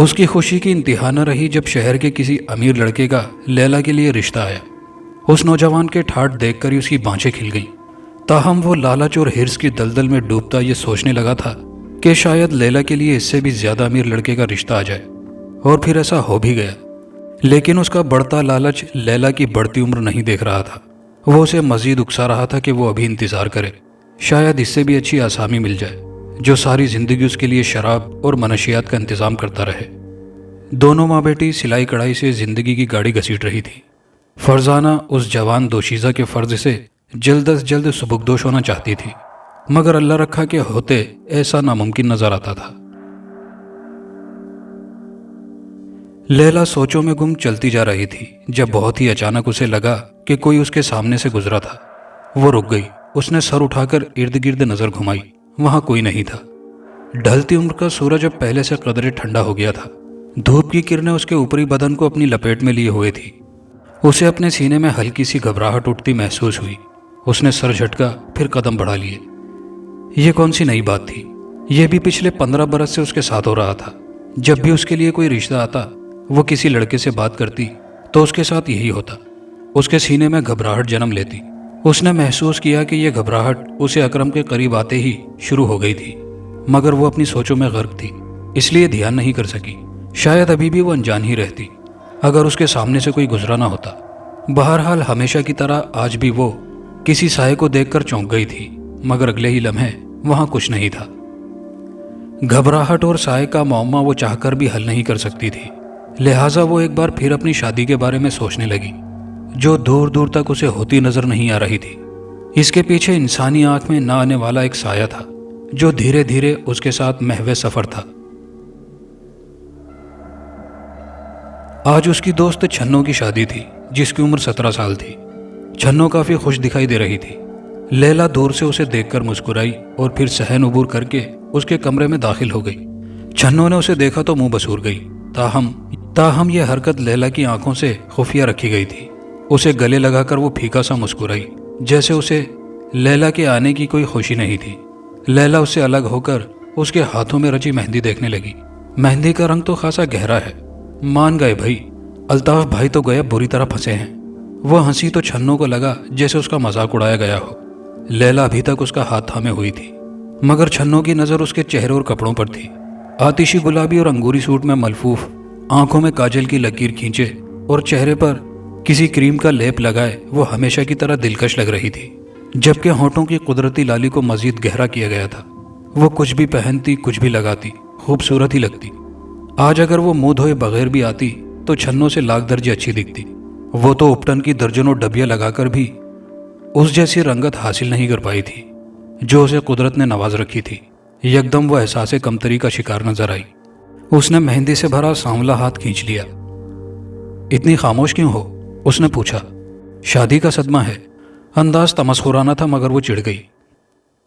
اس کی خوشی کی انتہا نہ رہی جب شہر کے کسی امیر لڑکے کا لیلا کے لیے رشتہ آیا۔ اس نوجوان کے ٹھاٹ دیکھ کر ہی اس کی بانچیں کھل گئیں۔ تاہم وہ لالچ اور ہرس کی دلدل میں ڈوبتا یہ سوچنے لگا تھا کہ شاید لیلا کے لیے اس سے بھی زیادہ امیر لڑکے کا رشتہ آ جائے، اور پھر ایسا ہو بھی گیا۔ لیکن اس کا بڑھتا لالچ لیلا کی بڑھتی عمر نہیں دیکھ رہا تھا۔ وہ اسے مزید اکسا رہا تھا کہ وہ ابھی انتظار کرے، شاید اس سے بھی اچھی آسامی مل جائے جو ساری زندگی اس کے لیے شراب اور منشیات کا انتظام کرتا رہے۔ دونوں ماں بیٹی سلائی کڑھائی سے زندگی کی گاڑی گھسیٹ رہی تھی۔ فرزانہ اس جوان دوشیزہ کے فرض سے جلد از جلد سبکدوش ہونا چاہتی تھی، مگر اللہ رکھا کہ ہوتے ایسا ناممکن نظر آتا تھا۔ لیلا سوچوں میں گم چلتی جا رہی تھی جب بہت ہی اچانک اسے لگا کہ کوئی اس کے سامنے سے گزرا تھا۔ وہ رک گئی۔ اس نے سر اٹھا کر ارد گرد نظر گھمائی، وہاں کوئی نہیں تھا۔ ڈھلتی عمر کا سورج اب پہلے سے قدرے ٹھنڈا ہو گیا تھا۔ دھوپ کی کرنیں اس کے اوپری بدن کو اپنی لپیٹ میں لیے ہوئے تھی۔ اسے اپنے سینے میں ہلکی سی گھبراہٹ اٹھتی محسوس ہوئی۔ اس نے سر جھٹکا، پھر قدم بڑھا لیے۔ یہ کون سی نئی بات تھی؟ یہ بھی پچھلے 15 برس سے اس کے ساتھ ہو رہا تھا۔ جب بھی اس کے لیے کوئی رشتہ آتا، وہ کسی لڑکے سے بات کرتی تو اس کے ساتھ یہی ہوتا۔ اس کے سینے میں گھبراہٹ جنم لیتی۔ اس نے محسوس کیا کہ یہ گھبراہٹ اسے اکرم کے قریب آتے ہی شروع ہو گئی تھی، مگر وہ اپنی سوچوں میں غرق تھی، اس لیے دھیان نہیں کر سکی۔ شاید ابھی بھی وہ انجان ہی رہتی اگر اس کے سامنے سے کوئی گزرا نہ ہوتا۔ بہرحال ہمیشہ کی طرح آج بھی وہ کسی سائے کو دیکھ کر چونک گئی تھی، مگر اگلے ہی لمحے وہاں کچھ نہیں تھا۔ گھبراہٹ اور سائے کا معمہ وہ چاہ کر بھی حل نہیں کر سکتی تھی، لہٰذا وہ ایک بار پھر اپنی شادی کے بارے میں سوچنے لگی، جو دور دور تک اسے ہوتی نظر نہیں آ رہی تھی۔ اس کے پیچھے انسانی آنکھ میں نہ آنے والا ایک سایہ تھا جو دھیرے دھیرے اس کے ساتھ محو سفر تھا۔ آج اس کی دوست چھنو کی شادی تھی، جس کی عمر 17 سال تھی۔ چھنو کافی خوش دکھائی دے رہی تھی۔ لیلا دور سے اسے دیکھ کر مسکرائی اور پھر صحن عبور کر کے اس کے کمرے میں داخل ہو گئی۔ چھنو نے اسے دیکھا تو منہ بسور گئی، تاہم یہ حرکت لیلا کی آنکھوں سے خفیہ رکھی گئی تھی۔ اسے گلے لگا کر وہ پھیکا سا مسکرائی، جیسے اسے لیلا کے آنے کی کوئی خوشی نہیں تھی۔ لیلا اس سے الگ ہو کر اس کے ہاتھوں میں رچی مہندی دیکھنے لگی۔ مہندی کا رنگ تو خاصا گہرا ہے۔ مان گئے بھائی، الطاف بھائی تو گویا بری طرح پھنسے ہیں۔ وہ ہنسی تو چھنو کو لگا جیسے اس کا مذاق اڑایا گیا ہو۔ لیلا ابھی تک اس کا ہاتھ تھامے ہوئی تھی، مگر چھنو کی نظر اس کے چہرے اور کپڑوں پر تھی۔ آتشی گلابی اور انگوری سوٹ میں ملفوف، آنکھوں میں کاجل کی لکیر کھینچے اور چہرے پر کسی کریم کا لیپ لگائے وہ ہمیشہ کی طرح دلکش لگ رہی تھی، جبکہ ہونٹوں کی قدرتی لالی کو مزید گہرا کیا گیا تھا۔ وہ کچھ بھی پہنتی، کچھ بھی لگاتی، خوبصورت ہی لگتی۔ آج اگر وہ منہ دھوئے بغیر بھی آتی تو چھنوں سے لاکھ درجے اچھی دکھتی۔ وہ تو اپٹن کی درجنوں ڈبیاں لگا کر بھی اس جیسی رنگت حاصل نہیں کر پائی تھی جو اسے قدرت نے نواز رکھی تھی۔ یکدم وہ احساس کمتری کا شکار نظر آئی۔ اس نے مہندی سے بھرا سانولا ہاتھ کھینچ لیا۔ اتنی خاموش کیوں ہو؟ اس نے پوچھا۔ شادی کا صدمہ ہے۔ انداز تمسخرانہ تھا مگر وہ چڑھ گئی۔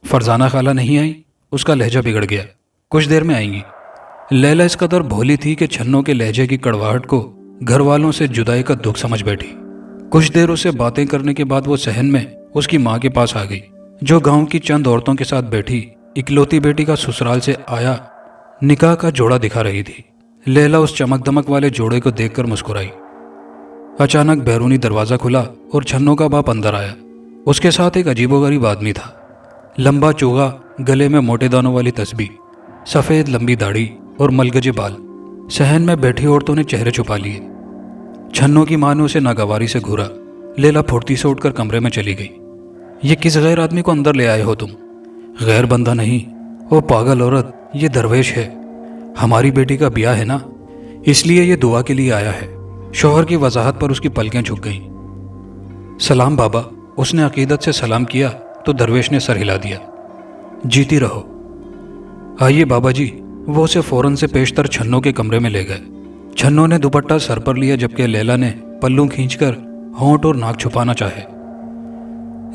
فرزانہ خالہ نہیں آئی؟ اس کا لہجہ بگڑ گیا۔ کچھ دیر میں آئیں گی۔ لیلا اس قدر بھولی تھی کہ چھنوں کے لہجے کی کڑواہٹ کو گھر والوں سے جدائی کا دکھ سمجھ بیٹھی۔ کچھ دیر اسے باتیں کرنے کے بعد وہ صحن میں اس کی ماں کے پاس آ گئی، جو گاؤں کی چند عورتوں کے ساتھ بیٹھی اکلوتی بیٹی کا سسرال سے آیا نکاح کا جوڑا دکھا رہی تھی۔ لیلا اس چمک دمک والے جوڑے کو دیکھ کر مسکرائی۔ اچانک بیرونی دروازہ کھلا اور چھنوں کا باپ اندر آیا۔ اس کے ساتھ ایک عجیب و غریب آدمی تھا۔ لمبا چوغا، گلے میں موٹے دانوں والی تسبیح، سفید لمبی داڑھی اور ملگجے بال۔ صحن میں بیٹھی عورتوں نے چہرے چھپا لیے۔ چھنوں کی ماں نے اسے ناگواری سے گھورا۔ لیلا پھرتی سے اٹھ کر کمرے میں چلی گئی۔ یہ کس غیر آدمی کو اندر لے آئے ہو تم؟ غیر بندہ نہیں، وہ پاگل عورت، یہ درویش ہے۔ ہماری بیٹی کا بیاہ ہے نا، اس لیے یہ دعا کے لیے آیا ہے۔ شوہر کی وضاحت پر اس کی پلکیں جھک گئیں۔ سلام بابا۔ اس نے عقیدت سے سلام کیا تو درویش نے سر ہلا دیا۔ جیتی رہو۔ آئیے بابا جی۔ وہ اسے فوراً سے پیشتر چھنوں کے کمرے میں لے گئے۔ چھنوں نے دوپٹہ سر پر لیا جبکہ لیلا نے پلوں کھینچ کر ہونٹ اور ناک چھپانا چاہے۔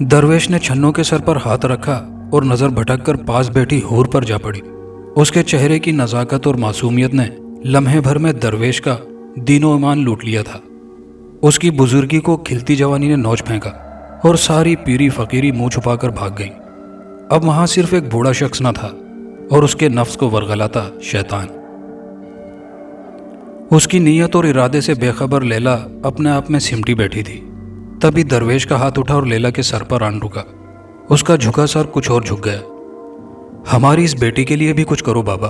درویش نے چھنوں کے سر پر ہاتھ رکھا اور نظر بھٹک کر پاس بیٹھی حور پر جا پڑی۔ اس کے چہرے کی نزاکت اور معصومیت نے لمحے بھر میں درویش کا دین و ایمان لوٹ لیا تھا۔ اس کی بزرگی کو کھلتی جوانی نے نوچ پھینکا اور ساری پیری فقیری منہ چھپا کر بھاگ گئی۔ اب وہاں صرف ایک بوڑھا شخص نہ تھا اور اس کے نفس کو ورغلاتا شیطان۔ اس کی نیت اور ارادے سے بے خبر لیلا اپنے آپ میں سمٹی بیٹھی تھی۔ تبھی درویش کا ہاتھ اٹھا اور لیلا کے سر پر آن رکا۔ اس کا جھکا سر کچھ اور جھک گیا۔ ہماری اس بیٹی کے لیے بھی کچھ کرو بابا،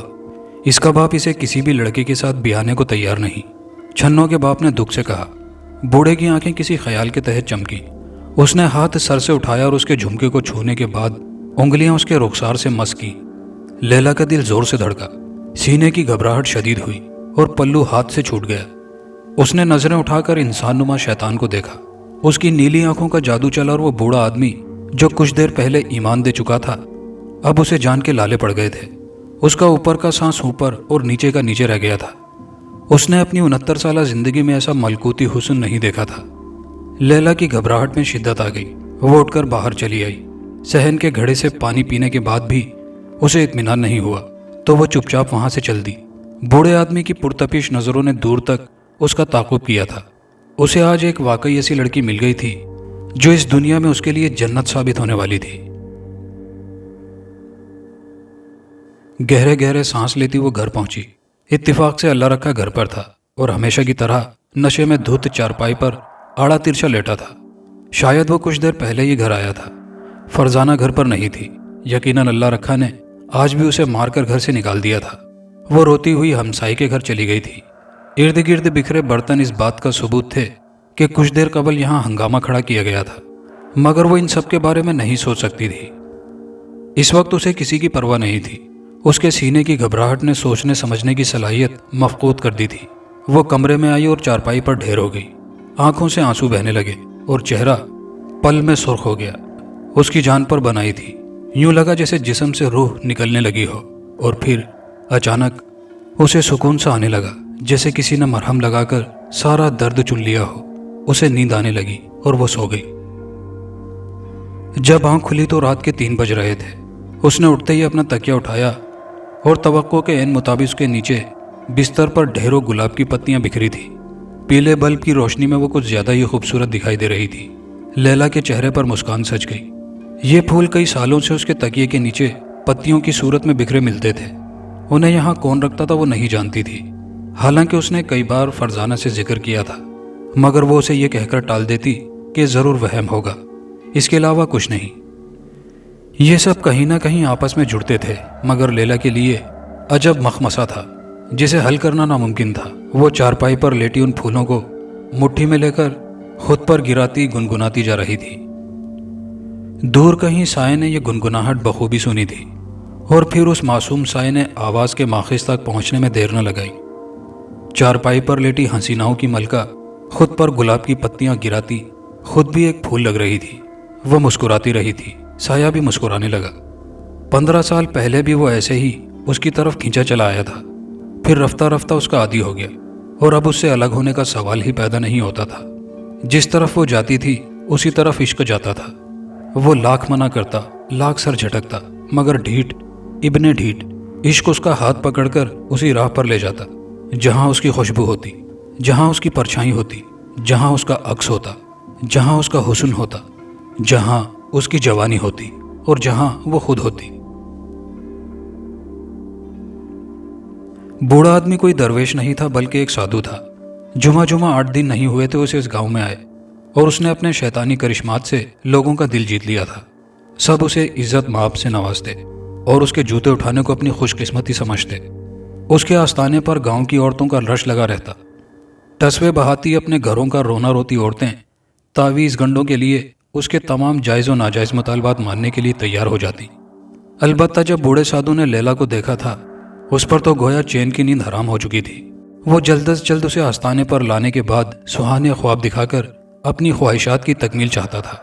اس کا باپ اسے کسی بھی لڑکے کے ساتھ بیانے کو تیار نہیں، چھنوں کے باپ نے دکھ سے کہا۔ بوڑھے کی آنکھیں کسی خیال کے تحت چمکی۔ اس نے ہاتھ سر سے اٹھایا اور اس کے جھمکے کو چھونے کے بعد انگلیاں اس کے رخسار سے مس کی۔ لیلا کا دل زور سے دھڑکا، سینے کی گھبراہٹ شدید ہوئی اور پلو ہاتھ سے چھوٹ گیا۔ اس نے نظریں اٹھا کر انسان نما شیطان کو دیکھا۔ اس کی نیلی آنکھوں کا جادو چلا اور وہ بوڑھا آدمی جو کچھ دیر پہلے ایمان دے چکا تھا اب اسے جان کے لالے پڑ گئے تھے۔ اس کا اوپر کا سانس اوپر اور نیچے کا نیچے رہ گیا تھا۔ اس نے اپنی 69 سالہ زندگی میں ایسا ملکوتی حسن نہیں دیکھا تھا۔ لیلا کی گھبراہٹ میں شدت آ گئی۔ وہ اٹھ کر باہر چلی آئی۔ صحن کے گھڑے سے پانی پینے کے بعد بھی اسے اطمینان نہیں ہوا تو وہ چپ چاپ وہاں سے چل دی۔ بوڑھے آدمی کی پرتپش نظروں نے دور تک اس کا تعاقب کیا تھا۔ اسے آج ایک واقعی ایسی لڑکی مل گئی تھی جو اس دنیا میں اس کے لیے جنت ثابت ہونے والی تھی۔ گہرے گہرے سانس لیتی وہ گھر پہنچی۔ اتفاق سے اللہ رکھا گھر پر تھا اور ہمیشہ کی طرح نشے میں دھت چارپائی پر آڑا ترچھا لیٹا تھا۔ شاید وہ کچھ دیر پہلے ہی گھر آیا تھا۔ فرزانہ گھر پر نہیں تھی۔ یقیناً اللہ رکھا نے آج بھی اسے مار کر گھر سے نکال دیا تھا۔ وہ روتی ہوئی ہمسائی کے گھر چلی گئی تھی۔ ارد گرد بکھرے برتن اس بات کا ثبوت تھے کہ کچھ دیر قبل یہاں ہنگامہ کھڑا کیا گیا تھا، مگر وہ ان سب کے بارے میں نہیں سوچ سکتی تھی۔ اس وقت اسے کسی کی پرواہ نہیں تھی۔ اس کے سینے کی گھبراہٹ نے سوچنے سمجھنے کی صلاحیت مفقود کر دی تھی۔ وہ کمرے میں آئی اور چارپائی پر ڈھیر ہو گئی۔ آنکھوں سے آنسو بہنے لگے اور چہرہ پل میں سرخ ہو گیا۔ اس کی جان پر بنائی تھی۔ یوں لگا جیسے جسم سے روح نکلنے لگی ہو، اور پھر اچانک اسے سکون سا آنے لگا، جیسے کسی نے مرہم لگا کر سارا درد چن لیا ہو۔ اسے نیند آنے لگی اور وہ سو گئی۔ جب آنکھ کھلی تو رات کے 3 بج رہے تھے۔ اس نے اٹھتے ہی اپنا تکیہ اٹھایا اور توقع کے عین مطابق اس کے نیچے بستر پر ڈھیروں گلاب کی پتیاں بکھری تھی۔ پیلے بلب کی روشنی میں وہ کچھ زیادہ ہی خوبصورت دکھائی دے رہی تھی۔ لیلا کے چہرے پر مسکان سج گئی۔ یہ پھول کئی سالوں سے اس کے تکیے کے نیچے پتیوں کی صورت میں بکھرے ملتے تھے۔ انہیں یہاں کون رکھتا تھا وہ نہیں جانتی تھی، حالانکہ اس نے کئی بار فرزانہ سے ذکر کیا تھا، مگر وہ اسے یہ کہہ کر ٹال دیتی کہ ضرور وہم ہوگا، اس کے علاوہ کچھ نہیں۔ یہ سب کہیں نہ کہیں آپس میں جڑتے تھے، مگر لیلا کے لیے عجب مخمصہ تھا جسے حل کرنا ناممکن تھا۔ وہ چارپائی پر لیٹی ان پھولوں کو مٹھی میں لے کر خود پر گراتی گنگناتی جا رہی تھی۔ دور کہیں سائے نے یہ گنگناہٹ بخوبی سنی تھی، اور پھر اس معصوم سائے نے آواز کے ماخذ تک پہنچنے میں دیر نہ لگائی۔ چارپائی پر لیٹی حسیناؤں کی ملکہ خود پر گلاب کی پتیاں گراتی خود بھی ایک پھول لگ رہی تھی۔ وہ مسکراتی رہی تھی، سایہ بھی مسکرانے لگا۔ 15 سال پہلے بھی وہ ایسے ہی اس کی طرف کھینچا چلا آیا تھا، پھر رفتہ رفتہ اس کا عادی ہو گیا اور اب اس سے الگ ہونے کا سوال ہی پیدا نہیں ہوتا تھا۔ جس طرف وہ جاتی تھی اسی طرف عشق جاتا تھا۔ وہ لاکھ منع کرتا، لاکھ سر جھٹکتا، مگر ڈھیٹ ابن ڈھیٹ عشق اس کا ہاتھ پکڑ کر اسی راہ پر لے جاتا جہاں اس کی خوشبو ہوتی، جہاں اس کی پرچھائی ہوتی، جہاں اس کا عکس ہوتا، جہاں اس کا حسن ہوتا، جہاں اس کی جوانی ہوتی اور جہاں وہ خود ہوتی۔ بوڑھا آدمی کوئی درویش نہیں تھا بلکہ ایک سادھو تھا۔ جمعہ 8 دن نہیں ہوئے تھے اسے اس گاؤں میں آئے، اور اس نے اپنے شیطانی کرشمات سے لوگوں کا دل جیت لیا تھا۔ سب اسے عزت مآب سے نوازتے اور اس کے جوتے اٹھانے کو اپنی خوش قسمتی سمجھتے۔ اس کے آستانے پر گاؤں کی عورتوں کا رش لگا رہتا۔ ٹسوے بہاتی اپنے گھروں کا رونا روتی عورتیں تعویذ گنڈوں کے لیے اس کے تمام جائز و ناجائز مطالبات ماننے کے لیے تیار ہو جاتی۔ البتہ جب بوڑھے سادھو نے لیلا کو دیکھا تھا اس پر تو گویا چین کی نیند حرام ہو چکی تھی۔ وہ جلد از جلد اسے آستانے پر لانے کے بعد سہانے خواب دکھا کر اپنی خواہشات کی تکمیل چاہتا تھا۔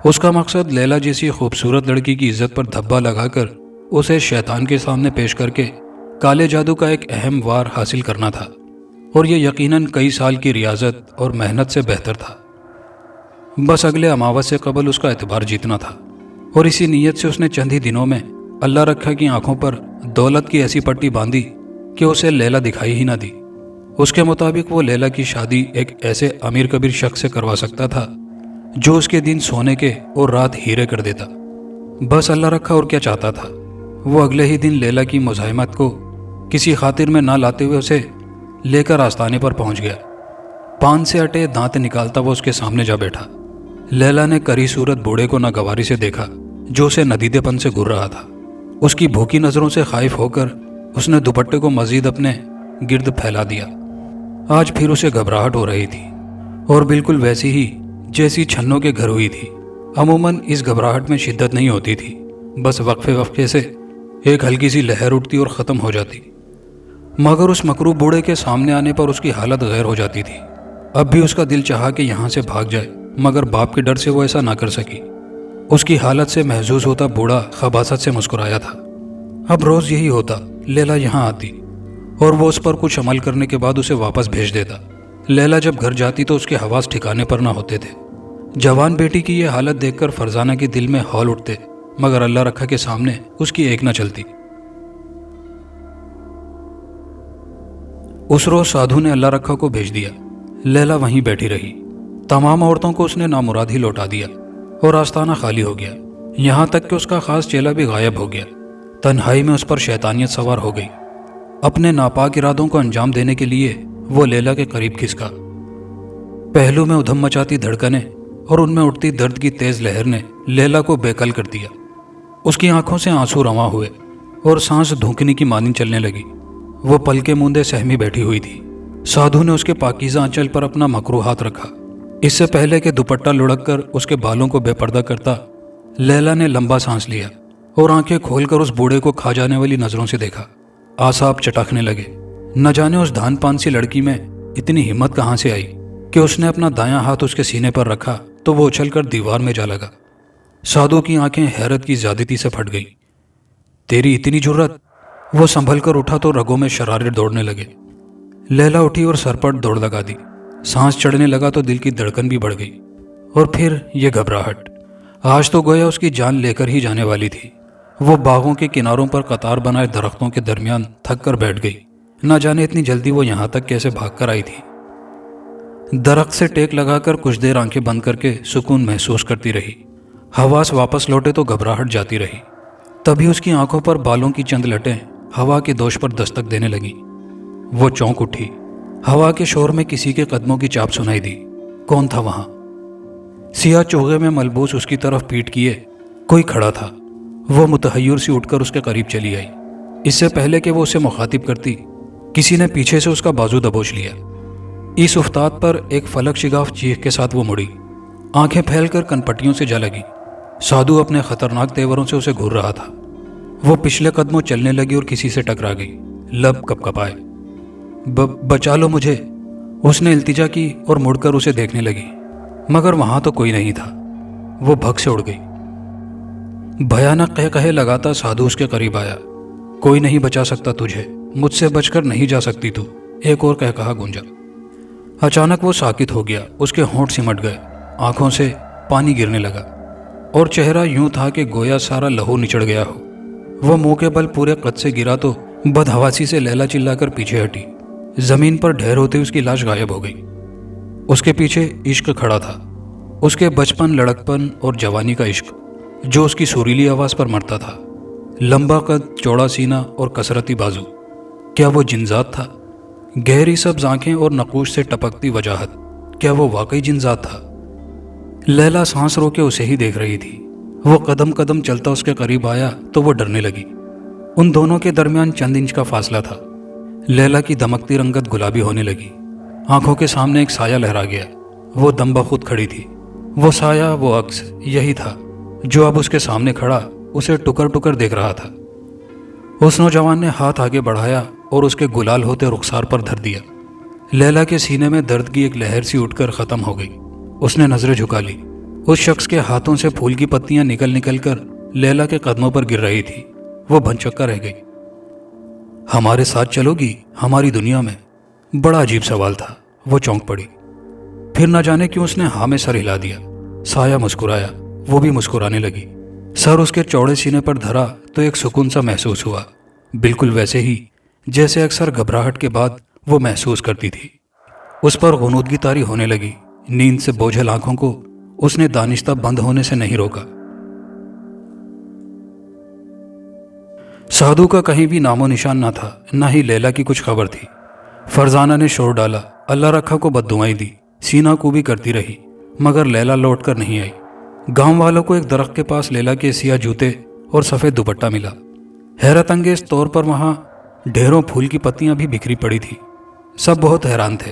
اس کا مقصد لیلا جیسی خوبصورت لڑکی کی عزت پر دھبا لگا کر اسے شیطان کے سامنے پیش کر کے کالے جادو کا ایک اہم وار حاصل کرنا تھا، اور یہ یقیناً کئی سال کی ریاضت اور محنت سے بہتر تھا۔ بس اگلے اماوس سے قبل اس کا اعتبار جیتنا تھا، اور اسی نیت سے اس نے چند ہی دنوں میں اللہ رکھا کی آنکھوں پر دولت کی ایسی پٹی باندھی کہ اسے لیلا دکھائی ہی نہ دی۔ اس کے مطابق وہ لیلا کی شادی ایک ایسے امیر کبیر شخص سے کروا سکتا تھا جو اس کے دن سونے کے اور رات ہیرے کر دیتا۔ بس اللہ رکھا اور کیا چاہتا تھا۔ وہ اگلے ہی دن لیلا کی مزاحمت کو کسی خاطر میں نہ لاتے ہوئے اسے لے کر آستانے پر پہنچ گیا۔ پان سے اٹے دانت نکالتا وہ اس کے سامنے جا بیٹھا۔ لیلا نے کری صورت بوڑھے کو ناگواری سے دیکھا جو اسے ندیدے پن سے گھور رہا تھا۔ اس کی بھوکی نظروں سے خائف ہو کر اس نے دوپٹے کو مزید اپنے گرد پھیلا دیا۔ آج پھر اسے گھبراہٹ ہو رہی تھی، اور بالکل ویسی ہی جیسی چھنوں کے گھر ہوئی تھی۔ عموماً اس گھبراہٹ میں شدت نہیں ہوتی تھی، بس وقفے وقفے سے ایک ہلکی سی لہر اٹھتی اور ختم ہو جاتی، مگر اس مکروب بوڑھے کے سامنے آنے پر اس کی حالت غیر ہو جاتی تھی۔ اب بھی اس کا دل چاہا کہ یہاں سے بھاگ جائے، مگر باپ کے ڈر سے وہ ایسا نہ کر سکی۔ اس کی حالت سے محظوظ ہوتا بوڑھا خباثت سے مسکرایا تھا۔ اب روز یہی ہوتا، لیلا یہاں آتی اور وہ اس پر کچھ عمل کرنے کے بعد اسے واپس بھیج دیتا۔ لیلا جب گھر جاتی تو اس کے حواس ٹھکانے پر نہ ہوتے تھے۔ جوان بیٹی کی یہ حالت دیکھ کر فرزانہ کے دل میں ہول اٹھتے، مگر اللہ رکھا کے سامنے اس کی ایک نہ چلتی۔ اس روز سادھو نے اللہ رکھا کو بھیج دیا۔ لیلا وہیں بیٹھی رہی۔ تمام عورتوں کو اس نے نامراد ہی لوٹا دیا اور آستانہ خالی ہو گیا، یہاں تک کہ اس کا خاص چیلا بھی غائب ہو گیا۔ تنہائی میں اس پر شیطانیت سوار ہو گئی۔ اپنے ناپاک ارادوں کو انجام دینے کے لیے وہ لیلا کے قریب کھسکا۔ پہلو میں ادھم مچاتی دھڑکنیں اور ان میں اٹھتی درد کی تیز لہر نے لیلا کو بے کل کر دیا۔ اس کی آنکھوں سے آنسو رواں ہوئے اور سانس دھونکنے کی مانند چلنے لگی۔ وہ پلکیں موندے سہمی بیٹھی ہوئی تھی۔ سادھو نے اس کے پاکیزہ آنچل پر اپنا مکروہ ہاتھ رکھا۔ اس سے پہلے کہ دوپٹہ لڑک کر اس کے بالوں کو بے پردہ کرتا، لیلا نے لمبا سانس لیا اور آنکھیں کھول کر اس بوڑھے کو کھا جانے والی نظروں سے دیکھا۔ اعصاب چٹکنے لگے۔ نہ جانے اس دھان پان سی لڑکی میں اتنی ہمت کہاں سے آئی کہ اس نے اپنا دایاں ہاتھ اس کے سینے پر رکھا تو وہ اچھل کر دیوار میں جا لگا۔ سادھو کی آنکھیں حیرت کی زیادتی سے پھٹ گئی۔ تیری اتنی جرت؟ وہ سنبھل کر اٹھا تو رگوں میں شرارے دوڑنے لگے۔ لیلا اٹھی اور سر پر دوڑ لگا دی۔ سانس چڑھنے لگا تو دل کی دھڑکن بھی بڑھ گئی، اور پھر یہ گھبراہٹ۔ آج تو گویا اس کی جان لے کر ہی جانے والی تھی۔ وہ باغوں کے کناروں پر قطار بنائے درختوں کے درمیان تھک کر بیٹھ گئی۔ نہ جانے اتنی جلدی وہ یہاں تک کیسے بھاگ کر آئی تھی۔ درخت سے ٹیک لگا کر کچھ دیر آنکھیں بند کر کے سکون محسوس کرتی رہی۔ حواس واپس لوٹے تو گھبراہٹ جاتی رہی۔ تبھی اس کی آنکھوں پر بالوں کی چند لٹیں ہوا کے دوش پر دستک دینے لگیں۔ وہ چونک اٹھی۔ ہوا کے شور میں کسی کے قدموں کی چاپ سنائی دی۔ کون تھا وہاں؟ سیاہ چوغے میں ملبوس اس کی طرف پیٹ کیے کوئی کھڑا تھا۔ وہ متحیر سی اٹھ کر اس کے قریب چلی آئی۔ اس سے پہلے کہ وہ اسے مخاطب کرتی، کسی نے پیچھے سے اس کا بازو دبوچ لیا۔ اس افتاد پر ایک فلک شگاف چیخ کے ساتھ وہ مڑی، آنکھیں پھیل کر کنپٹیوں سے جا لگی۔ سادھو اپنے خطرناک تیوروں سے اسے گھور رہا تھا۔ وہ پچھلے قدموں چلنے لگی اور کسی سے ٹکرا گئی۔ لب کپ کپائے۔ بچا لو مجھے، اس نے التجا کی اور مڑ کر اسے دیکھنے لگی، مگر وہاں تو کوئی نہیں تھا۔ وہ بھگ سے اڑ گئی۔ بھیانک قہقہے لگاتا سادھو اس کے قریب آیا۔ کوئی نہیں بچا سکتا تجھے، مجھ سے بچ کر نہیں جا سکتی تو، ایک اور قہقہا گونجا۔ اچانک وہ ساکت ہو گیا۔ اس کے ہونٹ سمٹ گئے، آنکھوں سے پانی گرنے لگا، اور چہرہ یوں تھا کہ گویا سارا لہو نچڑ گیا ہو۔ وہ منہ کے بل پورے قد سے گرا تو بدحواسی سے لیلا چلا کر پیچھے ہٹی۔ زمین پر ڈھیر ہوتے اس کی لاش غائب ہو گئی۔ اس کے پیچھے عشق کھڑا تھا، اس کے بچپن، لڑکپن اور جوانی کا عشق، جو اس کی سریلی آواز پر مرتا تھا۔ لمبا قد، چوڑا سینہ اور کثرتی بازو۔ کیا وہ جنذات تھا؟ گہری سبز آنکھیں اور نقوش سے ٹپکتی وجاہت، کیا وہ واقعی جنذات تھا؟ لیلا سانس رو کے اسے ہی دیکھ رہی تھی۔ وہ قدم قدم چلتا اس کے قریب آیا تو وہ ڈرنے لگی۔ ان دونوں کے درمیان چند انچ کا فاصلہ تھا۔ لیلا کی دمکتی رنگت گلابی ہونے لگی۔ آنکھوں کے سامنے ایک سایہ لہرا گیا۔ وہ دم بخود کھڑی تھی۔ وہ سایہ، وہ عکس، یہی تھا جو اب اس کے سامنے کھڑا اسے ٹکر ٹکر دیکھ رہا تھا۔ اس نوجوان نے ہاتھ آگے بڑھایا اور اس کے گلال ہوتے رخسار پر دھر دیا۔ لیلا کے سینے میں درد کی ایک لہر سی اٹھ کر ختم ہو گئی۔ اس نے نظریں جھکا لی۔ اس شخص کے ہاتھوں سے پھول کی پتیاں نکل نکل کر لیلا کے قدموں پر گر رہی تھی۔ وہ بھنچکا رہ گئی۔ ہمارے ساتھ چلو گی ہماری دنیا میں؟ بڑا عجیب سوال تھا۔ وہ چونک پڑی۔ پھر نہ جانے کیوں اس نے ہاں میں سر ہلا دیا۔ سایہ مسکرایا، وہ بھی مسکرانے لگی۔ سر اس کے چوڑے سینے پر دھرا تو ایک سکون سا محسوس ہوا، بالکل ویسے ہی جیسے اکثر گھبراہٹ کے بعد وہ محسوس کرتی تھی۔ اس پر غنودگی طاری ہونے لگی۔ نیند سے بوجھل آنکھوں کو اس نے دانستہ بند ہونے سے نہیں روکا۔ سادھو کا کہیں بھی نام و نشان نہ تھا، نہ ہی لیلا کی کچھ خبر تھی۔ فرزانہ نے شور ڈالا، اللہ رکھا کو بددعائیں دی، سینہ کوبی کرتی رہی، مگر لیلا لوٹ کر نہیں آئی۔ گاؤں والوں کو ایک درخت کے پاس لیلا کے سیاہ جوتے اور سفید دوپٹہ ملا۔ حیرت انگیز طور پر وہاں ڈھیروں پھول کی پتیاں بھی بکھری پڑی تھی۔ سب بہت حیران تھے،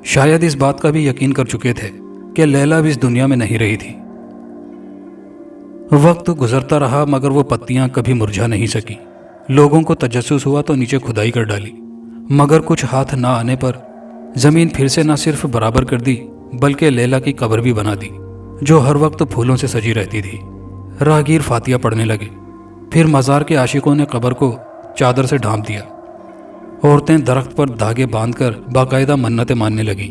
شاید اس بات کا بھی یقین کر چکے تھے کہ لیلا اب اس دنیا میں نہیں رہی تھی۔ وقت گزرتا رہا مگر وہ پتیاں کبھی مرجھا نہیں سکی۔ لوگوں کو تجسس ہوا تو نیچے کھدائی کر ڈالی، مگر کچھ ہاتھ نہ آنے پر زمین پھر سے نہ صرف برابر کر دی بلکہ لیلا کی قبر بھی بنا دی، جو ہر وقت پھولوں سے سجی رہتی تھی۔ راہگیر فاتحہ پڑھنے لگے، پھر مزار کے عاشقوں نے قبر کو چادر سے ڈھانپ دیا۔ عورتیں درخت پر دھاگے باندھ کر باقاعدہ منتیں ماننے لگیں۔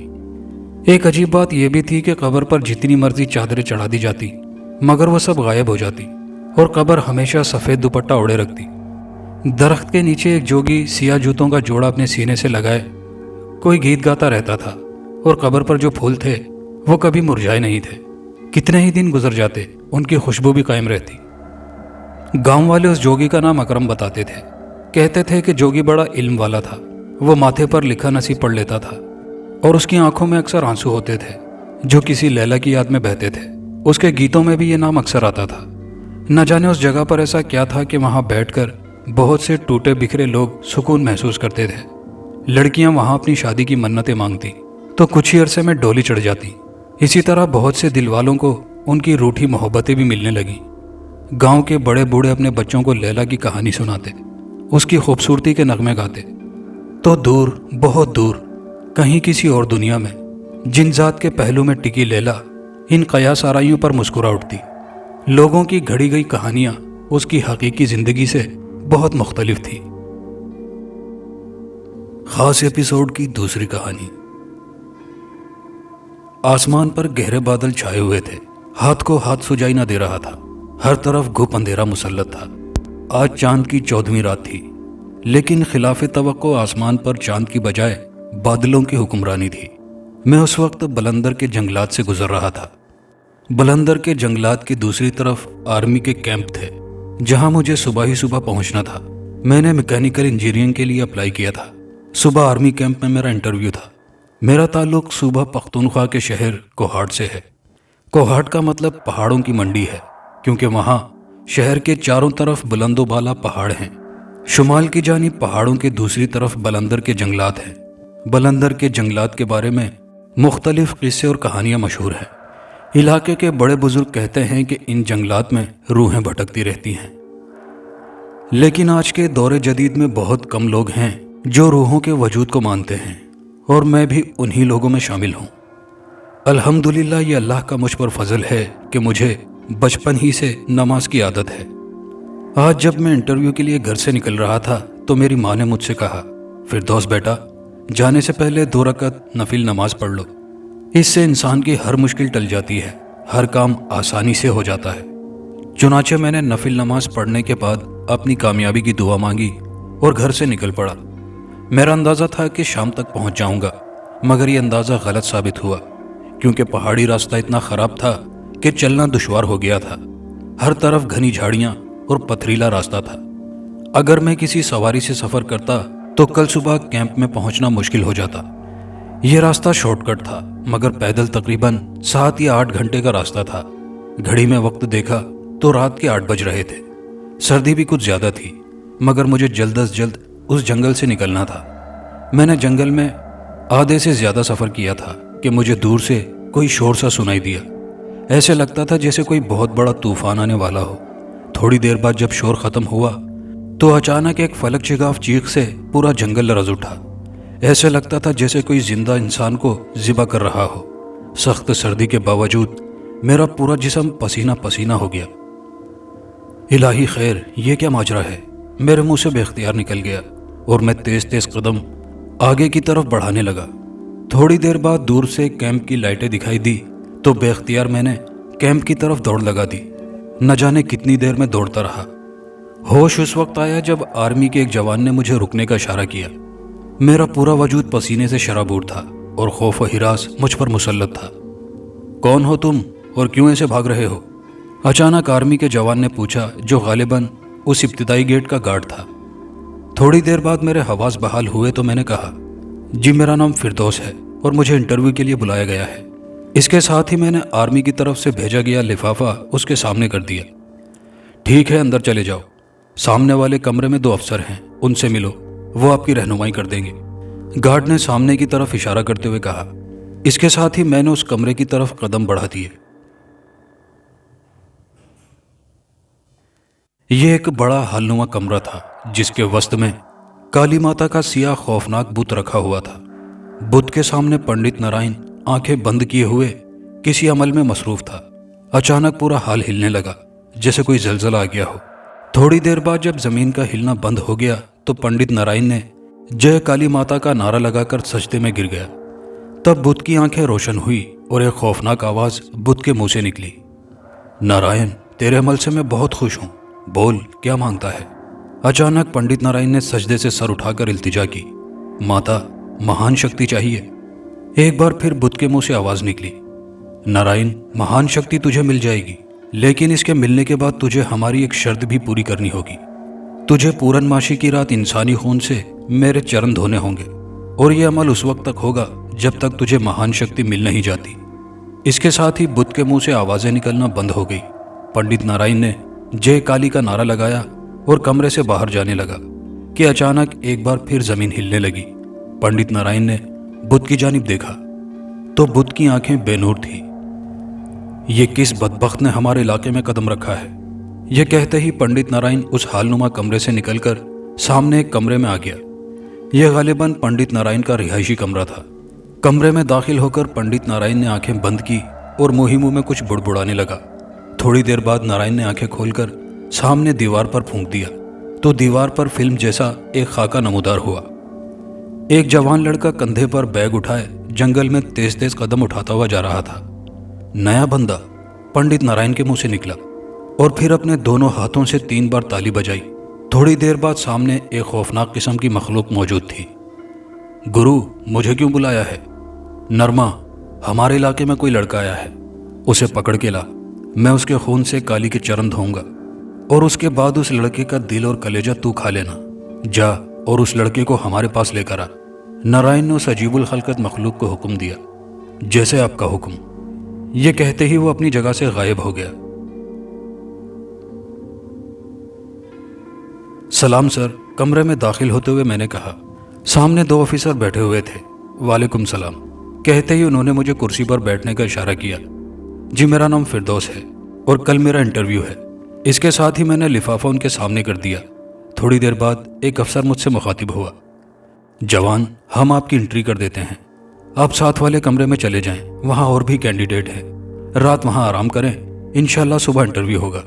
ایک عجیب بات یہ بھی تھی کہ قبر پر جتنی مرضی چادریں چڑھا دی جاتی مگر وہ سب غائب ہو جاتی اور قبر ہمیشہ سفید دوپٹہ اوڑے رکھتی۔ درخت کے نیچے ایک جوگی سیاہ جوتوں کا جوڑا اپنے سینے سے لگائے کوئی گیت گاتا رہتا تھا، اور قبر پر جو پھول تھے وہ کبھی مرجھائے نہیں تھے۔ کتنے ہی دن گزر جاتے، ان کی خوشبو بھی قائم رہتی۔ گاؤں والے اس جوگی کا نام اکرم بتاتے تھے، کہتے تھے کہ جوگی بڑا علم والا تھا۔ وہ ماتھے پر لکھا نصیب پڑھ لیتا تھا اور اس کی آنکھوں میں اکثر آنسو ہوتے تھے جو کسی لیلا کی یاد میں بہتے تھے۔ اس کے گیتوں میں بھی یہ نام اکثر آتا تھا۔ نہ جانے اس جگہ پر ایسا کیا تھا کہ وہاں بیٹھ کر بہت سے ٹوٹے بکھرے لوگ سکون محسوس کرتے تھے۔ لڑکیاں وہاں اپنی شادی کی منتیں مانگتی تو کچھ ہی عرصے میں ڈولی چڑھ جاتی۔ اسی طرح بہت سے دل والوں کو ان کی روٹھی محبتیں بھی ملنے لگیں۔ گاؤں کے بڑے بوڑھے اپنے بچوں کو لیلا کی کہانی سناتے، اس کی خوبصورتی کے نغمے گاتے۔ تو دور، بہت دور، کہیں کسی اور دنیا میں جن ذات کے پہلو میں ٹکی لیلا ان قیاس آرائیوں پر مسکرا اٹھتی۔ لوگوں کی گھڑی گئی کہانیاں اس کی حقیقی زندگی سے بہت مختلف تھی۔ خاص ایپیسوڈ کی دوسری کہانی۔ آسمان پر گہرے بادل چھائے ہوئے تھے، ہاتھ کو ہاتھ سجائی نہ دے رہا تھا، ہر طرف گھپ اندھیرا مسلط تھا۔ آج چاند کی 14ویں رات تھی، لیکن خلاف توقع آسمان پر چاند کی بجائے بادلوں کی حکمرانی تھی۔ میں اس وقت بلندر کے جنگلات سے گزر رہا تھا۔ بلندر کے جنگلات کی دوسری طرف آرمی کے کیمپ تھے جہاں مجھے صبح ہی صبح پہنچنا تھا۔ میں نے میکینیکل انجینئرنگ کے لیے اپلائی کیا تھا۔ صبح آرمی کیمپ میں میرا انٹرویو تھا۔ میرا تعلق صوبہ پختونخوا کے شہر کوہاٹ سے ہے۔ کوہاٹ کا مطلب پہاڑوں کی منڈی ہے، کیونکہ وہاں شہر کے چاروں طرف بلند و بالا پہاڑ ہیں۔ شمال کی جانب پہاڑوں کے دوسری طرف بلندر کے جنگلات ہیں۔ بلندر کے جنگلات کے بارے میں مختلف قصے اور کہانیاں مشہور ہیں۔ علاقے کے بڑے بزرگ کہتے ہیں کہ ان جنگلات میں روحیں بھٹکتی رہتی ہیں، لیکن آج کے دور جدید میں بہت کم لوگ ہیں جو روحوں کے وجود کو مانتے ہیں، اور میں بھی انہی لوگوں میں شامل ہوں۔ الحمدللہ یہ اللہ کا مجھ پر فضل ہے کہ مجھے بچپن ہی سے نماز کی عادت ہے۔ آج جب میں انٹرویو کے لیے گھر سے نکل رہا تھا تو میری ماں نے مجھ سے کہا، فردوس بیٹا، جانے سے پہلے 2 رکعت نفل نماز پڑھ لو، اس سے انسان کی ہر مشکل ٹل جاتی ہے، ہر کام آسانی سے ہو جاتا ہے۔ چنانچہ میں نے نفل نماز پڑھنے کے بعد اپنی کامیابی کی دعا مانگی اور گھر سے نکل پڑا۔ میرا اندازہ تھا کہ شام تک پہنچ جاؤں گا، مگر یہ اندازہ غلط ثابت ہوا، کیونکہ پہاڑی راستہ اتنا خراب تھا کہ چلنا دشوار ہو گیا تھا۔ ہر طرف گھنی جھاڑیاں اور پتھریلا راستہ تھا۔ اگر میں کسی سواری سے سفر کرتا تو کل صبح کیمپ میں پہنچنا مشکل ہو جاتا۔ یہ راستہ شارٹ کٹ تھا، مگر پیدل تقریباً 7 یا 8 گھنٹے کا راستہ تھا۔ گھڑی میں وقت دیکھا تو رات کے 8 بج رہے تھے۔ سردی بھی کچھ زیادہ تھی، مگر مجھے جلد از جلد اس جنگل سے نکلنا تھا۔ میں نے جنگل میں آدھے سے زیادہ سفر کیا تھا کہ مجھے دور سے کوئی شور سا سنائی دیا۔ ایسے لگتا تھا جیسے کوئی بہت بڑا طوفان آنے والا ہو۔ تھوڑی دیر بعد جب شور ختم ہوا تو اچانک ایک فلک شگاف چیخ سے پورا جنگل لرز اٹھا۔ ایسے لگتا تھا جیسے کوئی زندہ انسان کو ذبح کر رہا ہو۔ سخت سردی کے باوجود میرا پورا جسم پسینہ پسینہ ہو گیا۔ الہی خیر، یہ کیا ماجرا ہے؟ میرے منہ سے بے اختیار نکل گیا اور میں تیز تیز قدم آگے کی طرف بڑھانے لگا۔ تھوڑی دیر بعد دور سے کیمپ کی لائٹیں دکھائی دی تو بے اختیار میں نے کیمپ کی طرف دوڑ لگا دی۔ نہ جانے کتنی دیر میں دوڑتا رہا۔ ہوش اس وقت آیا جب آرمی کے ایک جوان نے مجھے رکنے کا اشارہ کیا۔ میرا پورا وجود پسینے سے شرابور تھا اور خوف و ہراس مجھ پر مسلط تھا۔ کون ہو تم اور کیوں ایسے بھاگ رہے ہو؟ اچانک آرمی کے جوان نے پوچھا، جو غالباً اس ابتدائی گیٹ کا گارڈ تھا۔ تھوڑی دیر بعد میرے حواس بحال ہوئے تو میں نے کہا، جی میرا نام فردوس ہے اور مجھے انٹرویو کے لیے بلایا گیا ہے۔ اس کے ساتھ ہی میں نے آرمی کی طرف سے بھیجا گیا لفافہ اس کے سامنے کر دیا۔ ٹھیک ہے، اندر چلے جاؤ، سامنے والے کمرے میں 2 افسر ہیں، ان سے ملو، وہ آپ کی رہنمائی کر دیں گے، گارڈ نے سامنے کی طرف اشارہ کرتے ہوئے کہا۔ اس کے ساتھ ہی میں نے اس کمرے کی طرف قدم بڑھا دیے۔ یہ ایک بڑا حلنما کمرہ تھا جس کے وسط میں کالی ماتا کا سیاہ خوفناک بت رکھا ہوا تھا۔ بت کے سامنے پنڈت نارائن آنکھیں بند کیے ہوئے کسی عمل میں مصروف تھا۔ اچانک پورا حال ہلنے لگا جیسے کوئی زلزلہ آ گیا ہو۔ تھوڑی دیر بعد جب زمین کا ہلنا بند ہو گیا تو پنڈت نارائن نے جے کالی ماتا کا نعرہ لگا کر سجدے میں گر گیا۔ تب بت کی آنکھیں روشن ہوئی اور ایک خوفناک آواز بت کے منہ سے نکلی، نارائن تیرے عمل سے میں بہت خوش ہوں، بول کیا مانگتا ہے؟ اچانک پنڈت نارائن نے سجدے سے سر اٹھا کر التجا کی، ماتا مہان شکتی چاہیے۔ ایک بار پھر بت کے منہ سے آواز نکلی، نارائن مہان شکتی تجھے مل جائے گی، لیکن اس کے ملنے کے بعد تجھے ہماری ایک شرط بھی پوری کرنی ہوگی۔ تجھے پورن ماشی کی رات انسانی خون سے میرے چرن دھونے ہوں گے، اور یہ عمل اس وقت تک ہوگا جب تک تجھے مہان شکتی مل نہیں جاتی۔ اس کے ساتھ ہی بت کے منہ سے آوازیں نکلنا بند ہو گئی۔ پنڈت نارائن نے جے کالی کا نعرہ لگایا اور کمرے سے باہر جانے لگا کہ اچانک ایک بار پھر زمین ہلنے لگی۔ پنڈت نارائن نے بت کی جانب دیکھا تو بت کی آنکھیں بے نور تھیں۔ یہ کس بدبخت نے ہمارے علاقے میں قدم رکھا ہے؟ یہ کہتے ہی پنڈت نارائن اس حالنما کمرے سے نکل کر سامنے ایک کمرے میں آ گیا۔ یہ غالباً پنڈت نارائن کا رہائشی کمرہ تھا۔ کمرے میں داخل ہو کر پنڈت نارائن نے آنکھیں بند کی اور منہ ہی منہ میں کچھ بڑبڑانے لگا۔ تھوڑی دیر بعد نارائن نے آنکھیں کھول کر سامنے دیوار پر پھونک دیا تو دیوار پر فلم جیسا ایک خاکہ نمودار ہوا۔ ایک جوان لڑکا کندھے پر بیگ اٹھائے جنگل میں تیز تیز قدم اٹھاتا ہوا جا رہا تھا۔ نیا بندہ، پنڈت نارائن کے منہ سے نکلا، اور پھر اپنے دونوں ہاتھوں سے 3 بار تالی بجائی۔ تھوڑی دیر بعد سامنے ایک خوفناک قسم کی مخلوق موجود تھی۔ گرو مجھے کیوں بلایا ہے؟ نرما ہمارے علاقے میں کوئی لڑکا آیا ہے، اسے پکڑ کے لا، میں اس کے خون سے کالی کے چرن دھوؤں گا، اور اس کے بعد اس لڑکے کا دل اور کلیجہ تو کھا لینا۔ جا اور اس لڑکے کو ہمارے پاس لے کر آ۔ نارائن نے اس عجیب الخلقت مخلوق کو حکم دیا، جیسے آپ کا حکم۔ یہ کہتے ہی وہ اپنی جگہ سے غائب ہو گیا۔ سلام سر، کمرے میں داخل ہوتے ہوئے میں نے کہا۔ سامنے 2 آفیسر بیٹھے ہوئے تھے۔ وعلیکم سلام کہتے ہی انہوں نے مجھے کرسی پر بیٹھنے کا اشارہ کیا۔ جی میرا نام فردوس ہے اور کل میرا انٹرویو ہے۔ اس کے ساتھ ہی میں نے لفافہ ان کے سامنے کر دیا۔ تھوڑی دیر بعد ایک افسر مجھ سے مخاطب ہوا، جوان ہم آپ کی انٹری کر دیتے ہیں، آپ ساتھ والے کمرے میں چلے جائیں، وہاں اور بھی کینڈیڈیٹ ہیں، رات وہاں آرام کریں، انشاءاللہ صبح انٹرویو ہوگا۔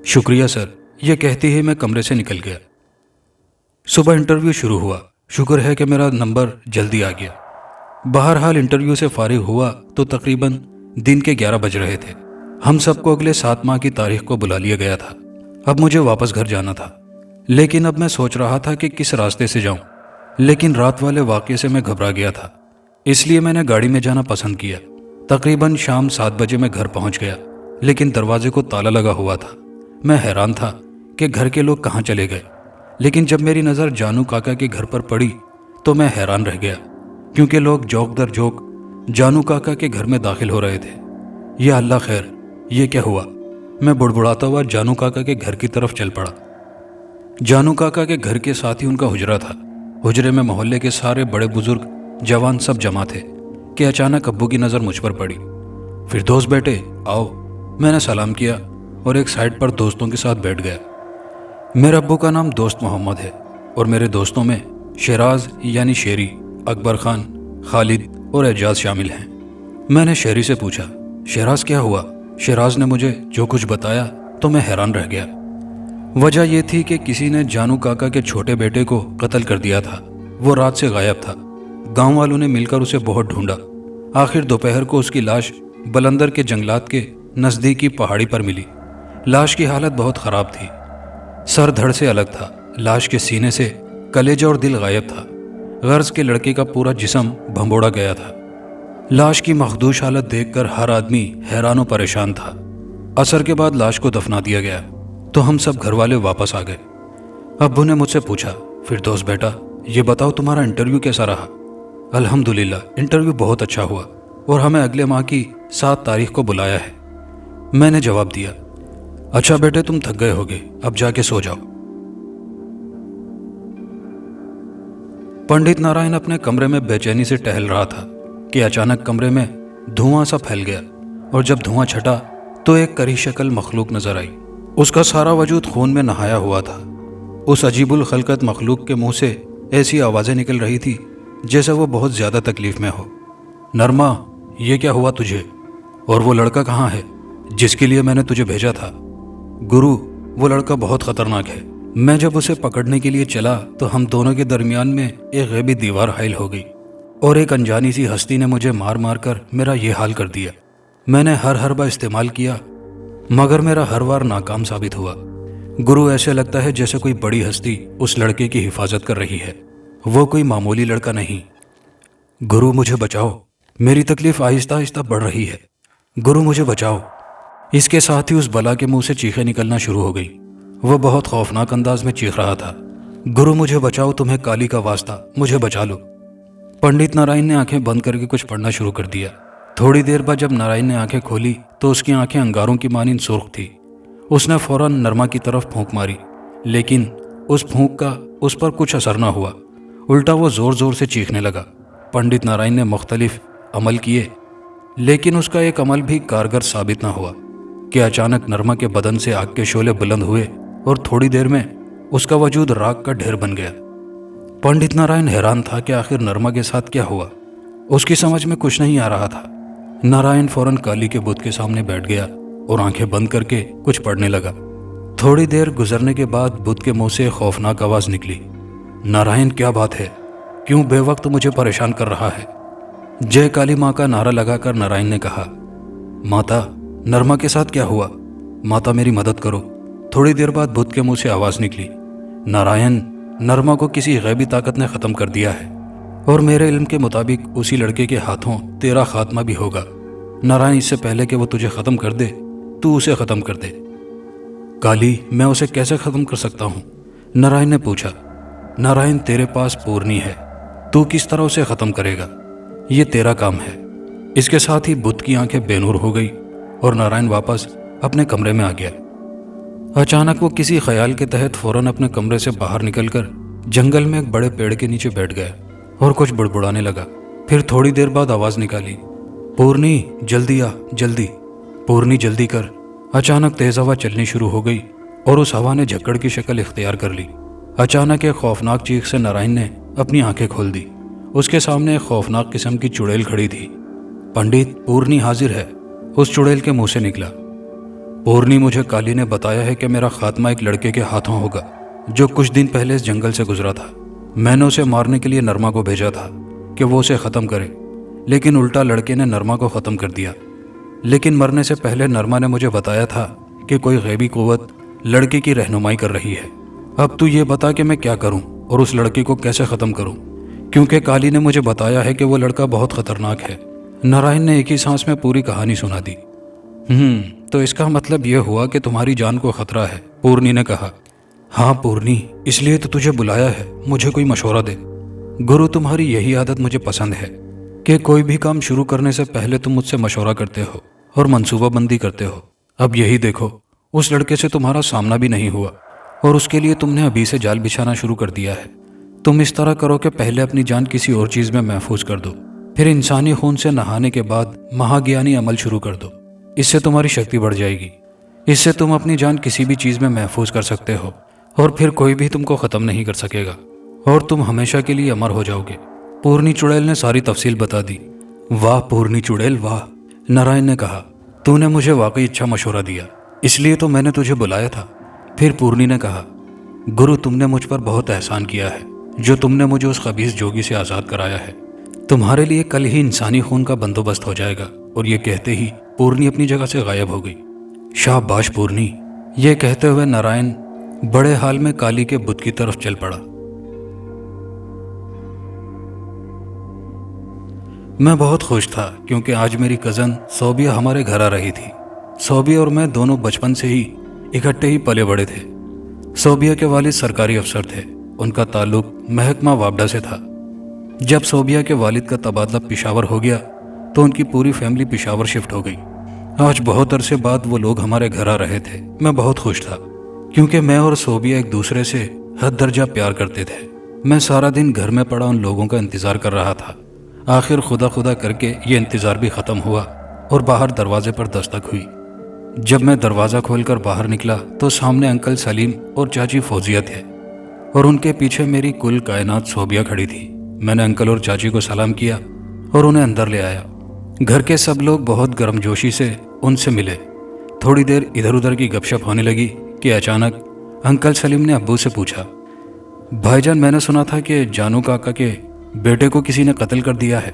شکریہ سر، یہ کہتے ہی میں کمرے سے نکل گیا۔ صبح انٹرویو شروع ہوا۔ شکر ہے کہ میرا نمبر جلدی آ گیا۔ بہرحال انٹرویو سے فارغ ہوا تو تقریباً دن کے 11 بج رہے تھے۔ ہم سب کو اگلے 7 ماہ کی تاریخ کو بلا لیا گیا تھا۔ اب مجھے واپس گھر جانا تھا، لیکن اب میں سوچ رہا تھا کہ کس راستے سے جاؤں، لیکن رات والے واقعے سے میں گھبرا گیا تھا، اس لیے میں نے گاڑی میں جانا پسند کیا۔ تقریباً شام 7 بجے میں گھر پہنچ گیا، لیکن دروازے کو تالا لگا ہوا تھا۔ میں حیران تھا کہ گھر کے لوگ کہاں چلے گئے، لیکن جب میری نظر جانو کاکا کے گھر پر پڑی تو میں حیران رہ گیا، کیونکہ لوگ جوک در جوک جانو کاکا کے گھر میں داخل ہو رہے تھے۔ یا اللہ خیر، یہ کیا ہوا؟ میں بڑبڑاتا ہوا جانو کاکا کے گھر کی طرف چل پڑا۔ جانو کاکا کے گھر کے ساتھ ہی ان کا حجرہ تھا۔ حجرے میں محلے کے سارے بڑے بزرگ جوان سب جمع تھے کہ اچانک ابو کی نظر مجھ پر پڑی۔ فردوس بیٹے آؤ، میں نے سلام کیا اور ایک سائڈ پر دوستوں کے ساتھ بیٹھ گیا۔ میرے ابو کا نام دوست محمد ہے اور میرے دوستوں میں شیراز یعنی شیری، اکبر خان، خالد اور اعجاز شامل ہیں۔ میں نے شیری سے پوچھا، شیراز کیا ہوا؟ شیراز نے مجھے جو کچھ بتایا تو میں حیران رہ گیا۔ وجہ یہ تھی کہ کسی نے جانو کاکا کے چھوٹے بیٹے کو قتل کر دیا تھا۔ وہ رات سے غائب تھا۔ گاؤں والوں نے مل کر اسے بہت ڈھونڈا۔ آخر دوپہر کو اس کی لاش بلندر کے جنگلات کے نزدیکی پہاڑی پر ملی۔ لاش کی حالت بہت خراب تھی، سر دھڑ سے الگ تھا، لاش کے سینے سے کلیجہ اور دل غائب تھا۔ غرض کے لڑکے کا پورا جسم بھنبوڑا گیا تھا۔ لاش کی مخدوش حالت دیکھ کر ہر آدمی حیران و پریشان تھا۔ عصر کے بعد لاش کو دفنا دیا گیا تو ہم سب گھر والے واپس آ گئے۔ ابو نے مجھ سے پوچھا، فردوس بیٹا یہ بتاؤ تمہارا انٹرویو کیسا رہا؟ الحمدللہ انٹرویو بہت اچھا ہوا اور ہمیں اگلے ماہ کی 7 تاریخ کو بلایا ہے۔ میں نے جواب دیا، اچھا بیٹے تم تھک گئے ہوگے، اب جا کے سو جاؤ۔ پنڈت نارائن اپنے کمرے میں بے چینی سے ٹہل رہا تھا کہ اچانک کمرے میں دھواں سا پھیل گیا، اور جب دھواں چھٹا تو ایک کری شکل مخلوق نظر آئی۔ اس کا سارا وجود خون میں نہایا ہوا تھا۔ اس عجیب الخلقت مخلوق کے منہ سے ایسی آوازیں نکل رہی تھی جیسے وہ بہت زیادہ تکلیف میں ہو۔ نرما، یہ کیا ہوا تجھے؟ اور وہ لڑکا کہاں ہے جس کے لیے میں نے تجھے بھیجا تھا؟ گرو، وہ لڑکا بہت خطرناک ہے۔ میں جب اسے پکڑنے کے لیے چلا تو ہم دونوں کے درمیان میں ایک غیبی دیوار حائل ہو گئی، اور ایک انجانی سی ہستی نے مجھے مار مار کر میرا یہ حال کر دیا۔ میں نے ہر حربہ استعمال کیا مگر میرا ہر بار ناکام ثابت ہوا۔ گرو، ایسے لگتا ہے جیسے کوئی بڑی ہستی اس لڑکے کی حفاظت کر رہی ہے، وہ کوئی معمولی لڑکا نہیں۔ گرو مجھے بچاؤ، میری تکلیف آہستہ آہستہ بڑھ رہی ہے۔ گرو مجھے بچاؤ۔ اس کے ساتھ ہی اس بلا کے منہ سے چیخیں نکلنا شروع ہو گئی۔ وہ بہت خوفناک انداز میں چیخ رہا تھا، گرو مجھے بچاؤ، تمہیں کالی کا واسطہ، مجھے بچا لو۔ پنڈت نارائن نے آنکھیں بند کر کے کچھ پڑھنا شروع کر دیا۔ تھوڑی دیر بعد جب نارائن نے آنکھیں کھولی تو اس کی آنکھیں انگاروں کی مانند سرخ تھی۔ اس نے فوراً نرما کی طرف پھونک ماری، لیکن اس پھونک کا اس پر کچھ اثر نہ ہوا، الٹا وہ زور زور سے چیخنے لگا۔ پنڈت نارائن نے مختلف عمل کیے لیکن اس کا ایک عمل بھی کارگر ثابت نہ ہوا کہ اچانک نرما کے بدن سے آگ کے شعلے بلند ہوئے اور تھوڑی دیر میں اس کا وجود راکھ کا ڈھیر بن گیا۔ پنڈت نارائن حیران تھا کہ آخر نرما کے ساتھ کیا ہوا، اس کی سمجھ میں کچھ نہیں آ رہا تھا۔ نارائن فوراً کالی کے بت کے سامنے بیٹھ گیا اور آنکھیں بند کر کے کچھ پڑھنے لگا۔ تھوڑی دیر گزرنے کے بعد بت کے منہ سے خوفناک آواز نکلی، نارائن کیا بات ہے؟ کیوں بے وقت مجھے پریشان کر رہا ہے؟ جے کالی ماں کا نعرہ لگا کر نارائن نے کہا، ماتا، نرما کے ساتھ کیا ہوا؟ ماتا میری مدد کرو۔ تھوڑی دیر بعد بت کے منہ سے آواز نکلی، نارائن، نرما کو کسی غیبی طاقت نے ختم کر دیا ہے، اور میرے علم کے مطابق اسی لڑکے کے ہاتھوں تیرا خاتمہ بھی ہوگا۔ نارائن، اس سے پہلے کہ وہ تجھے ختم کر دے تو اسے ختم کر دے۔ کالی، میں اسے کیسے ختم کر سکتا ہوں؟ نارائن نے پوچھا۔ نارائن، تیرے پاس پورنی ہے، تو کس طرح اسے ختم کرے گا؟ یہ تیرا کام ہے۔ اس کے ساتھ ہی بت کی آنکھیں بے نور ہو گئی اور نارائن واپس اپنے کمرے میں آ گیا۔ اچانک وہ کسی خیال کے تحت فوراً اپنے کمرے سے باہر نکل کر جنگل میں ایک بڑے پیڑ کے نیچے بیٹھ گیا اور کچھ بڑبڑانے لگا۔ پھر تھوڑی دیر بعد آواز نکالی، پورنی جلدی آ، جلدی، پورنی جلدی کر۔ اچانک تیز ہوا چلنی شروع ہو گئی اور اس ہوا نے جھکڑ کی شکل اختیار کر لی۔ اچانک ایک خوفناک چیخ سے نارائن نے اپنی آنکھیں کھول دی۔ اس کے سامنے ایک خوفناک قسم کی چڑیل کھڑی تھی۔ پنڈت، پورنی حاضر ہے، اس چڑیل کے منہ سے نکلا۔ پورنی، مجھے کالی نے بتایا ہے کہ میرا خاتمہ ایک لڑکے کے ہاتھوں ہوگا جو کچھ دن پہلے اس جنگل سے گزرا تھا۔ میں نے اسے مارنے کے لیے نرما کو بھیجا تھا کہ وہ اسے ختم کرے، لیکن الٹا لڑکے نے نرما کو ختم کر دیا۔ لیکن مرنے سے پہلے نرما نے مجھے بتایا تھا کہ کوئی غیبی قوت لڑکے کی رہنمائی کر رہی ہے۔ اب تو یہ بتا کہ میں کیا کروں اور اس لڑکے کو کیسے ختم کروں، کیونکہ کالی نے مجھے بتایا ہے کہ وہ لڑکا بہت خطرناک ہے۔ نارائن نے ایک ہی سانس میں پوری کہانی سنا دی۔ تو اس کا مطلب یہ ہوا کہ تمہاری جان کو خطرہ ہے، پورنی نے کہا۔ ہاں پورنی، اس لیے تو تجھے بلایا ہے، مجھے کوئی مشورہ دے۔ گرو، تمہاری یہی عادت مجھے پسند ہے کہ کوئی بھی کام شروع کرنے سے پہلے تم مجھ سے مشورہ کرتے ہو اور منصوبہ بندی کرتے ہو۔ اب یہی دیکھو، اس لڑکے سے تمہارا سامنا بھی نہیں ہوا اور اس کے لیے تم نے ابھی سے جال بچھانا شروع کر دیا ہے۔ تم اس طرح کرو کہ پہلے اپنی جان کسی اور چیز میں محفوظ کر دو، پھر انسانی خون سے نہانے کے بعد مہاگیانی عمل شروع کر دو۔ اس سے تمہاری شکتی بڑھ جائے گی، اس سے تم اپنی جان کسی بھی چیز میں محفوظ کر سکتے ہو اور پھر کوئی بھی تم کو ختم نہیں کر سکے گا اور تم ہمیشہ کے لیے امر ہو جاؤ گے۔ پورنی چڑیل نے ساری تفصیل بتا دی۔ واہ پورنی چڑیل واہ، نارائن نے کہا، تو نے مجھے واقعی اچھا مشورہ دیا، اس لیے تو میں نے تجھے بلایا تھا۔ پھر پورنی نے کہا، گرو، تم نے مجھ پر بہت احسان کیا ہے جو تم نے مجھے اس خبیث جوگی سے آزاد کرایا ہے۔ تمہارے لیے کل ہی انسانی خون کا بندوبست ہو جائے گا۔ اور یہ کہتے ہی پورنی اپنی جگہ سے غائب ہو گئی۔ شاباش پورنی، یہ کہتے ہوئے نارائن بڑے حال میں کالی کے بت کی طرف چل پڑا۔ میں بہت خوش تھا کیونکہ آج میری کزن صوبیہ ہمارے گھر آ رہی تھی۔ صوبیہ اور میں دونوں بچپن سے ہی اکٹھے ہی پلے بڑے تھے۔ صوبیہ کے والد سرکاری افسر تھے، ان کا تعلق محکمہ وابڈا سے تھا۔ جب صوبیہ کے والد کا تبادلہ پشاور ہو گیا تو ان کی پوری فیملی پشاور شفٹ ہو گئی۔ آج بہت عرصے بعد وہ لوگ ہمارے گھر آ رہے تھے۔ میں بہت خوش تھا کیونکہ میں اور صوبیہ ایک دوسرے سے حد درجہ پیار کرتے تھے۔ میں سارا دن گھر میں پڑا ان لوگوں کا انتظار کر رہا تھا۔ آخر خدا خدا کر کے یہ انتظار بھی ختم ہوا اور باہر دروازے پر دستک ہوئی۔ جب میں دروازہ کھول کر باہر نکلا تو سامنے انکل سلیم اور چاچی فوزیہ تھے اور ان کے پیچھے میری کل کائنات صوبیہ کھڑی تھی۔ میں نے انکل اور چاچی کو سلام کیا اور انہیں اندر لے آیا۔ گھر کے سب لوگ بہت گرم جوشی سے ان سے ملے۔ تھوڑی دیر ادھر ادھر کی گپ شپ ہونے لگی کہ اچانک انکل سلیم نے ابو سے پوچھا، بھائی جان میں نے سنا تھا کہ جانو کاکا کے بیٹے کو کسی نے قتل کر دیا ہے۔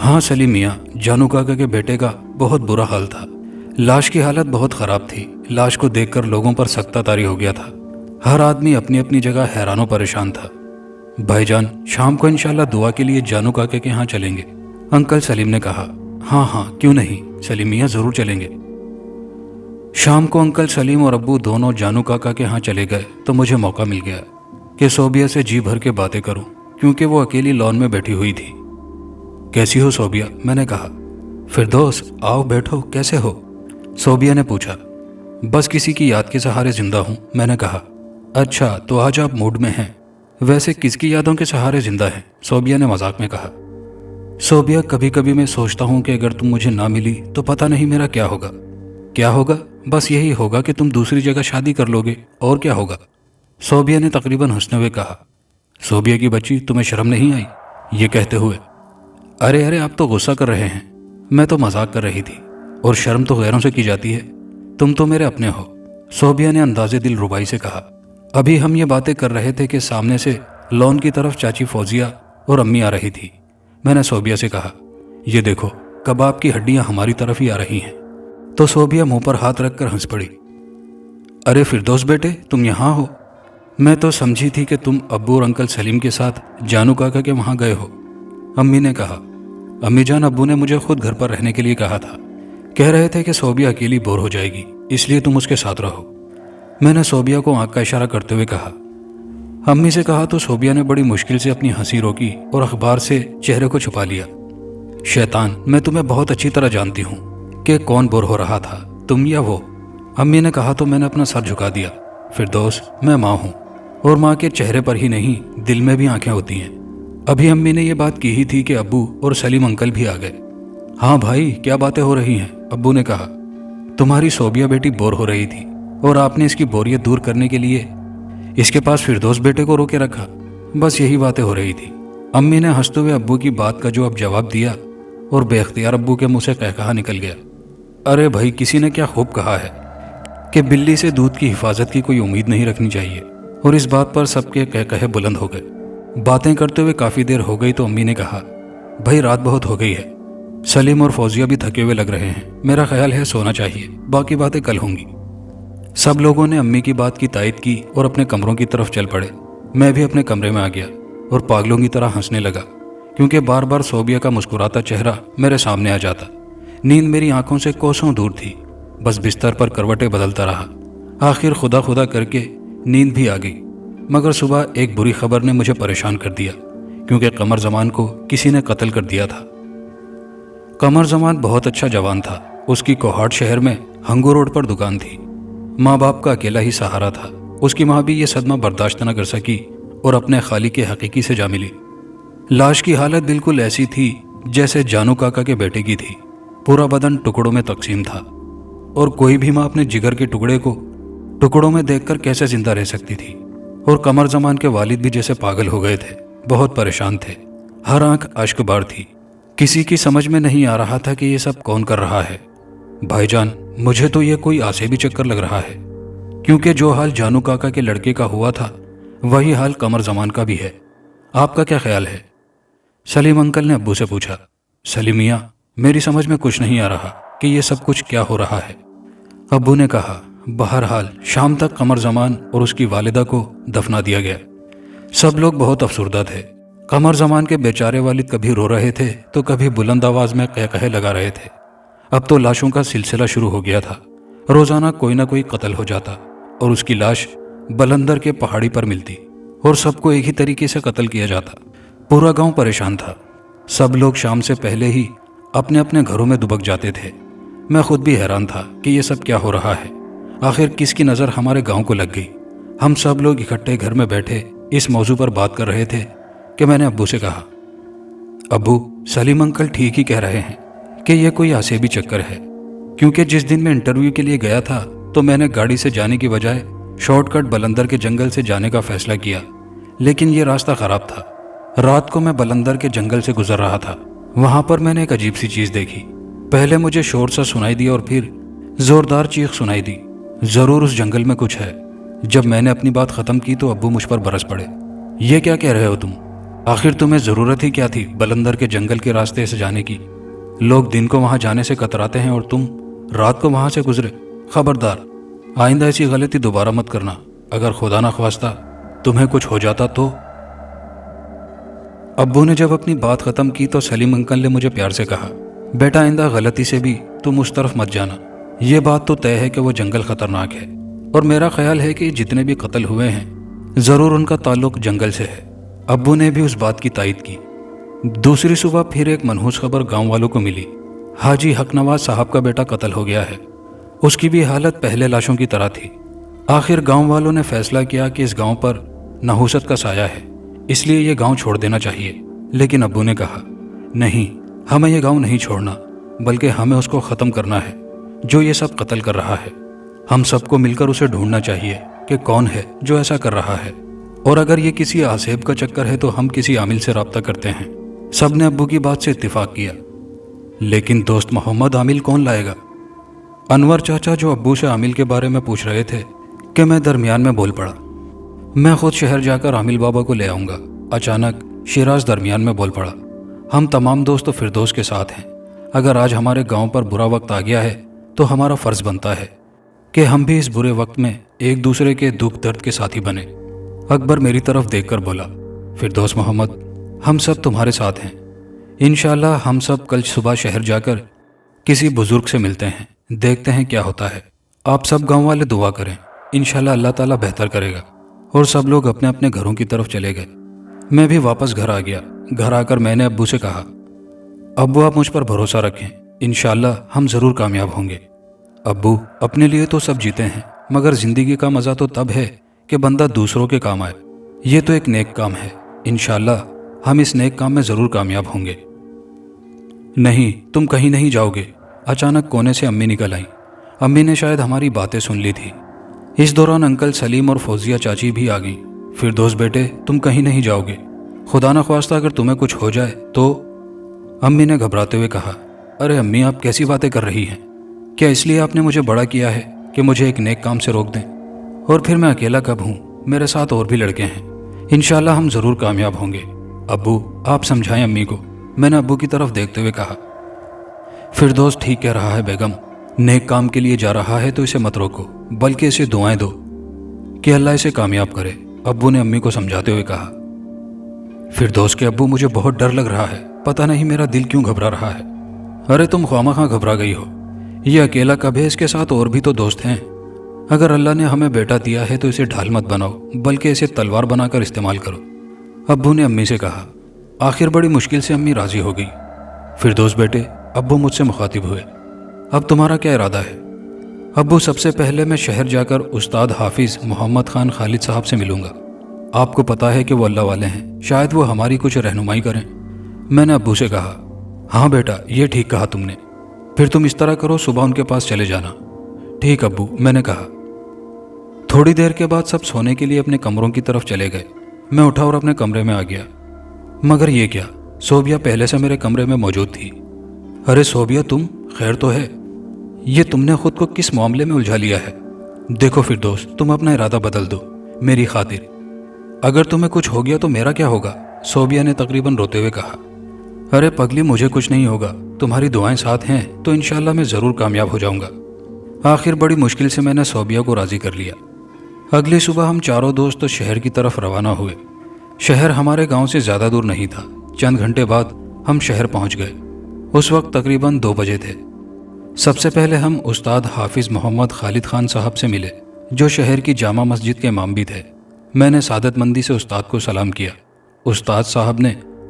ہاں سلیم میاں، جانو کاکا کے بیٹے کا بہت برا حال تھا۔ لاش کی حالت بہت خراب تھی۔ لاش کو دیکھ کر لوگوں پر سکتہ طاری ہو گیا تھا۔ ہر آدمی اپنی اپنی جگہ حیران و پریشان تھا۔ بھائی جان شام کو انشاءاللہ دعا کے لیے جانو کاکے کے ہاں چلیں گے، انکل سلیم نے کہا۔ ہاں ہاں کیوں نہیں سلیم میاں، ضرور چلیں گے۔ شام کو انکل سلیم اور ابو دونوں جانو کاکا کے ہاں چلے گئے تو مجھے موقع مل گیا کہ صوبیہ سے جی بھر کے باتیں کروں کیونکہ وہ اکیلی لان میں بیٹھی ہوئی تھی۔ کیسی ہو صوبیہ؟ میں نے کہا۔ فردوس آؤ بیٹھو، کیسے ہو؟ صوبیہ نے پوچھا۔ بس کسی کی یاد کے سہارے زندہ ہوں، میں نے کہا۔ اچھا تو آج آپ موڈ میں ہیں؟ ویسے کس کی یادوں کے سہارے زندہ ہیں؟ صوبیہ نے مذاق میں کہا۔ صوبیہ کبھی کبھی میں سوچتا ہوں کہ اگر تم مجھے نہ ملی تو پتہ نہیں میرا کیا ہوگا۔ کیا ہوگا؟ بس یہی ہوگا کہ تم دوسری جگہ شادی کر لو گے، اور کیا ہوگا؟ صوبیہ نے تقریباً ہنستے ہوئے کہا۔ صوبیہ کی بچی، تمہیں شرم نہیں آئی یہ کہتے ہوئے؟ ارے آپ تو غصہ کر رہے ہیں، میں تو مذاق کر رہی تھی، اور شرم تو غیروں سے کی جاتی ہے، تم تو میرے اپنے ہو، صوبیہ نے اندازے دل ربائی سے کہا۔ ابھی ہم یہ باتیں کر رہے تھے کہ سامنے سے لون کی طرف چاچی فوزیہ اور امی آ رہی تھی۔ میں نے صوبیہ سے کہا، یہ دیکھو کباب کی ہڈیاں ہماری طرف ہی آ رہی ہیں۔ تو صوبیہ منہ پر ہاتھ رکھ کر ہنس پڑی۔ ارے فردوس بیٹے، تم یہاں ہو؟ میں تو سمجھی تھی کہ تم ابو اور انکل سلیم کے ساتھ جانو کاکا کے وہاں گئے ہو۔ امی نے کہا۔ امی جان، ابو نے مجھے خود گھر پر رہنے کے لیے کہا تھا، کہہ رہے تھے کہ صوبیہ اکیلی بور ہو جائے گی، اس لیے تم اس کے ساتھ رہو۔ میں نے صوبیہ کو آنکھ کا اشارہ کرتے ہوئے کہا۔ امی سے کہا تو صوبیہ نے بڑی مشکل سے اپنی ہنسی روکی اور اخبار سے چہرے کو چھپا لیا۔ شیطان، میں تمہیں بہت اچھی طرح جانتی ہوں کہ کون بور ہو رہا تھا، تم یا وہ؟ امی نے کہا تو میں نے اپنا سر جھکا دیا۔ فردوس، میں ماں ہوں، اور ماں کے چہرے پر ہی نہیں دل میں بھی آنکھیں ہوتی ہیں۔ ابھی امی نے یہ بات کی ہی تھی کہ ابو اور سلیم انکل بھی آ گئے۔ ہاں بھائی، کیا باتیں ہو رہی ہیں؟ ابو نے کہا۔ تمہاری صوبیہ بیٹی بور ہو رہی تھی اور آپ نے اس کی بوریت دور کرنے کے لیے اس کے پاس فردوس بیٹے کو روکے رکھا، بس یہی باتیں ہو رہی تھی۔ امی نے ہنستے ہوئے ابو کی بات کا جو اب جواب دیا اور بے اختیار ابو کے منہ سے قہقہا نکل گیا۔ ارے بھائی، کسی نے کیا خوب کہا ہے کہ بلی سے دودھ کی حفاظت کی کوئی امید نہیں رکھنی چاہیے، اور اس بات پر سب کے قہقہے بلند ہو گئے۔ باتیں کرتے ہوئے کافی دیر ہو گئی تو امی نے کہا، بھائی رات بہت ہو گئی ہے، سلیم اور فوزیہ بھی تھکے ہوئے لگ رہے ہیں، میرا خیال ہے سونا چاہیے، باقی باتیں کل ہوں گی۔ سب لوگوں نے امی کی بات کی تائید کی اور اپنے کمروں کی طرف چل پڑے۔ میں بھی اپنے کمرے میں آ گیا اور پاگلوں کی طرح ہنسنے لگا کیونکہ بار بار صوبیہ کا مسکراتا چہرہ میرے سامنے آ جاتا۔ نیند میری آنکھوں سے کوسوں دور تھی، بس بستر پر کروٹیں بدلتا رہا۔ آخر خدا خدا کر کے نیند بھی آ گئی، مگر صبح ایک بری خبر نے مجھے پریشان کر دیا کیونکہ قمر زمان کو کسی نے قتل کر دیا تھا۔ قمر زمان بہت اچھا جوان تھا، اس کی کوہاٹ شہر میں ہنگو روڈ پر دکان تھی۔ ماں باپ کا اکیلا ہی سہارا تھا۔ اس کی ماں بھی یہ صدمہ برداشت نہ کر سکی اور اپنے خالق کے حقیقی سے جا ملی۔ لاش کی حالت بالکل ایسی تھی جیسے جانو کاکا کے بیٹے کی تھی، پورا بدن ٹکڑوں میں تقسیم تھا، اور کوئی بھی ماں اپنے جگر کے ٹکڑے کو ٹکڑوں میں دیکھ کر کیسے زندہ رہ سکتی تھی۔ اور قمر زمان کے والد بھی جیسے پاگل ہو گئے تھے، بہت پریشان تھے، ہر آنکھ اشک بار تھی۔ کسی کی سمجھ میں نہیں آ رہا تھا کہ یہ سب کون کر رہا ہے۔ بھائی جان، مجھے تو یہ کوئی آسیبی چکر لگ رہا ہے، کیونکہ جو حال جانو کاکا کے لڑکے کا ہوا تھا وہی حال قمر زمان کا بھی ہے۔ آپ کا کیا خیال ہے؟ سلیم انکل نے ابو سے پوچھا۔ سلیم میاں، میری سمجھ میں کچھ نہیں آ رہا کہ یہ سب کچھ کیا ہو رہا ہے۔ ابو نے کہا، بہرحال شام تک قمر زمان اور اس کی والدہ کو دفنا دیا گیا۔ سب لوگ بہت افسردہ تھے۔ قمر زمان کے بیچارے والد کبھی رو رہے تھے تو کبھی بلند آواز میں قہقہے لگا رہے تھے۔ اب تو لاشوں کا سلسلہ شروع ہو گیا تھا، روزانہ کوئی نہ کوئی قتل ہو جاتا اور اس کی لاش بلندر کے پہاڑی پر ملتی اور سب کو ایک ہی طریقے سے قتل کیا جاتا۔ پورا گاؤں پریشان تھا۔ سب لوگ شام سے پہلے ہی اپنے اپنے گھروں میں دبک جاتے تھے۔ میں خود بھی حیران تھا کہ یہ سب کیا ہو رہا ہے، آخر کس کی نظر ہمارے گاؤں کو لگ گئی۔ ہم سب لوگ اکٹھے گھر میں بیٹھے اس موضوع پر بات کر رہے تھے کہ میں نے ابو سے کہا، ابو، سلیم انکل ٹھیک ہی کہہ رہے ہیں کہ یہ کوئی آسیبی چکر ہے، کیونکہ جس دن میں انٹرویو کے لیے گیا تھا تو میں نے گاڑی سے جانے کی بجائے شارٹ کٹ بلندر کے جنگل سے جانے کا فیصلہ کیا، لیکن یہ راستہ خراب تھا۔ رات کو میں بلندر کے جنگل سے گزر رہا تھا، وہاں پر میں نے ایک عجیب سی چیز دیکھی۔ پہلے مجھے شور سا سنائی دیا اور پھر زوردار چیخ سنائی دی، ضرور اس جنگل میں کچھ ہے۔ جب میں نے اپنی بات ختم کی تو ابو مجھ پر برس پڑے، یہ کیا کہہ رہے ہو تم؟ آخر تمہیں ضرورت ہی کیا تھی بلندر کے جنگل کے راستے سے جانے کی؟ لوگ دن کو وہاں جانے سے کتراتے ہیں اور تم رات کو وہاں سے گزرے۔ خبردار، آئندہ ایسی غلطی دوبارہ مت کرنا، اگر خدا نہ خواستہ تمہیں کچھ ہو جاتا تو۔ ابو نے جب اپنی بات ختم کی تو سلیم انکل نے مجھے پیار سے کہا، بیٹا آئندہ غلطی سے بھی تم اس طرف مت جانا۔ یہ بات تو طے ہے کہ وہ جنگل خطرناک ہے، اور میرا خیال ہے کہ جتنے بھی قتل ہوئے ہیں ضرور ان کا تعلق جنگل سے ہے۔ ابو نے بھی اس بات کی تائید کی۔ دوسری صبح پھر ایک منحوس خبر گاؤں والوں کو ملی، حاجی حق نواز صاحب کا بیٹا قتل ہو گیا ہے۔ اس کی بھی حالت پہلے لاشوں کی طرح تھی۔ آخر گاؤں والوں نے فیصلہ کیا کہ اس گاؤں پر نحوست کا سایہ ہے، اس لیے یہ گاؤں چھوڑ دینا چاہیے۔ لیکن ابو نے کہا، نہیں، ہمیں یہ گاؤں نہیں چھوڑنا، بلکہ ہمیں اس کو ختم کرنا ہے جو یہ سب قتل کر رہا ہے۔ ہم سب کو مل کر اسے ڈھونڈنا چاہیے کہ کون ہے جو ایسا کر رہا ہے، اور اگر یہ کسی آسیب کا چکر ہے تو ہم کسی عامل سے رابطہ کرتے ہیں۔ سب نے ابو کی بات سے اتفاق کیا۔ لیکن دوست محمد، عامل کون لائے گا؟ انور چاچا جو ابو سے عامل کے بارے میں پوچھ رہے تھے کہ میں درمیان میں بول پڑا، میں خود شہر جا کر عامل بابا کو لے آؤں گا۔ اچانک شیراز درمیان میں بول پڑا، ہم تمام دوست فردوس کے ساتھ ہیں۔ اگر آج ہمارے گاؤں پر برا وقت آ گیا ہے تو ہمارا فرض بنتا ہے کہ ہم بھی اس برے وقت میں ایک دوسرے کے دکھ درد کے ساتھی بنے۔ اکبر میری طرف دیکھ کر بولا، فردوس محمد، ہم سب تمہارے ساتھ ہیں۔ انشاءاللہ ہم سب کل صبح شہر جا کر کسی بزرگ سے ملتے ہیں، دیکھتے ہیں کیا ہوتا ہے۔ آپ سب گاؤں والے دعا کریں، انشاءاللہ اللہ تعالیٰ بہتر کرے گا۔ اور سب لوگ اپنے اپنے گھروں کی طرف چلے گئے۔ میں بھی واپس گھر آ گیا۔ گھر آ کر میں نے ابو سے کہا، ابو آپ مجھ پر بھروسہ رکھیں، انشاءاللہ ہم ضرور کامیاب ہوں گے۔ ابو، اپنے لیے تو سب جیتے ہیں، مگر زندگی کا مزہ تو تب ہے کہ بندہ دوسروں کے کام آئے۔ یہ تو ایک نیک کام ہے، انشاءاللہ ہم اس نیک کام میں ضرور کامیاب ہوں گے۔ نہیں، تم کہیں نہیں جاؤ گے۔ اچانک کونے سے امی نکل آئیں۔ امی نے شاید ہماری باتیں سن لی تھی۔ اس دوران انکل سلیم اور فوزیہ چاچی بھی آ گئیں۔ فردوس بیٹے، تم کہیں نہیں جاؤ گے، خدا نہ خواستہ اگر تمہیں کچھ ہو جائے تو؟ امی نے گھبراتے ہوئے کہا، ارے امی، آپ کیسی باتیں کر رہی ہیں؟ کیا اس لیے آپ نے مجھے بڑا کیا ہے کہ مجھے ایک نیک کام سے روک دیں؟ اور پھر میں اکیلا کب ہوں؟ میرے ساتھ اور بھی لڑکے ہیں، انشاءاللہ ہم ضرور کامیاب ہوں گے۔ ابو، آپ سمجھائیں امی کو، میں نے ابو کی طرف دیکھتے ہوئے کہا۔ فردوس ٹھیک کہہ رہا ہے بیگم، نیک کام کے لیے جا رہا ہے تو اسے مت روکو، بلکہ اسے دعائیں دو کہ اللہ اسے کامیاب کرے، ابو نے امی کو سمجھاتے ہوئے کہا۔ فردوس کے ابو، مجھے بہت ڈر لگ رہا ہے، پتہ نہیں میرا دل کیوں گھبرا رہا ہے۔ ارے تم خواہ گھبرا گئی ہو، یہ اکیلا کب ہے، اس کے ساتھ اور بھی تو دوست ہیں۔ اگر اللہ نے ہمیں بیٹا دیا ہے تو اسے ڈھال مت بناؤ، بلکہ اسے تلوار بنا کر استعمال کرو، ابو نے امی سے کہا۔ آخر بڑی مشکل سے امی راضی ہو گئی۔ فردوس بیٹے، ابو مجھ سے مخاطب ہوئے، اب تمہارا کیا ارادہ ہے؟ ابو، سب سے پہلے میں شہر جا کر استاد حافظ محمد خان خالد صاحب سے ملوں گا۔ آپ کو پتہ ہے کہ وہ اللہ والے ہیں، شاید وہ ہماری کچھ رہنمائی کریں۔ میں نے ابو سے کہا، ہاں بیٹا، یہ ٹھیک کہا تم نے، پھر تم اس طرح کرو، صبح ان کے پاس چلے جانا۔ ٹھیک ابو، میں نے کہا۔ تھوڑی دیر کے بعد سب سونے کے لیے اپنے کمروں کی طرف چلے گئے۔ میں اٹھا اور اپنے کمرے میں آ گیا، مگر یہ کیا، صوبیہ پہلے سے میرے کمرے میں موجود تھی۔ ارے صوبیہ، تم خیر تو ہے؟ یہ تم نے خود کو کس معاملے میں الجھا لیا ہے؟ دیکھو فردوس، تم اپنا ارادہ بدل دو میری خاطر، اگر تمہیں کچھ ہو گیا تو میرا کیا ہوگا؟ صوبیہ نے تقریباً روتے ہوئے کہا۔ ارے پگلی، مجھے کچھ نہیں ہوگا، تمہاری دعائیں ساتھ ہیں تو انشاءاللہ میں ضرور کامیاب ہو جاؤں گا۔ آخر بڑی مشکل سے میں نے صوبیہ کو راضی کر لیا۔ اگلی صبح ہم چاروں دوست شہر کی طرف روانہ ہوئے۔ شہر ہمارے گاؤں سے زیادہ دور نہیں تھا۔ چند گھنٹے بعد ہم شہر پہنچ گئے۔ اس وقت تقریباً 2 بجے تھے۔ سب سے پہلے ہم استاد حافظ محمد خالد خان صاحب سے ملے، جو شہر کی جامع مسجد کے امام بھی تھے۔ میں نے سعادت مندی سے استاد کو سلام کیا۔ استاد صاحب نے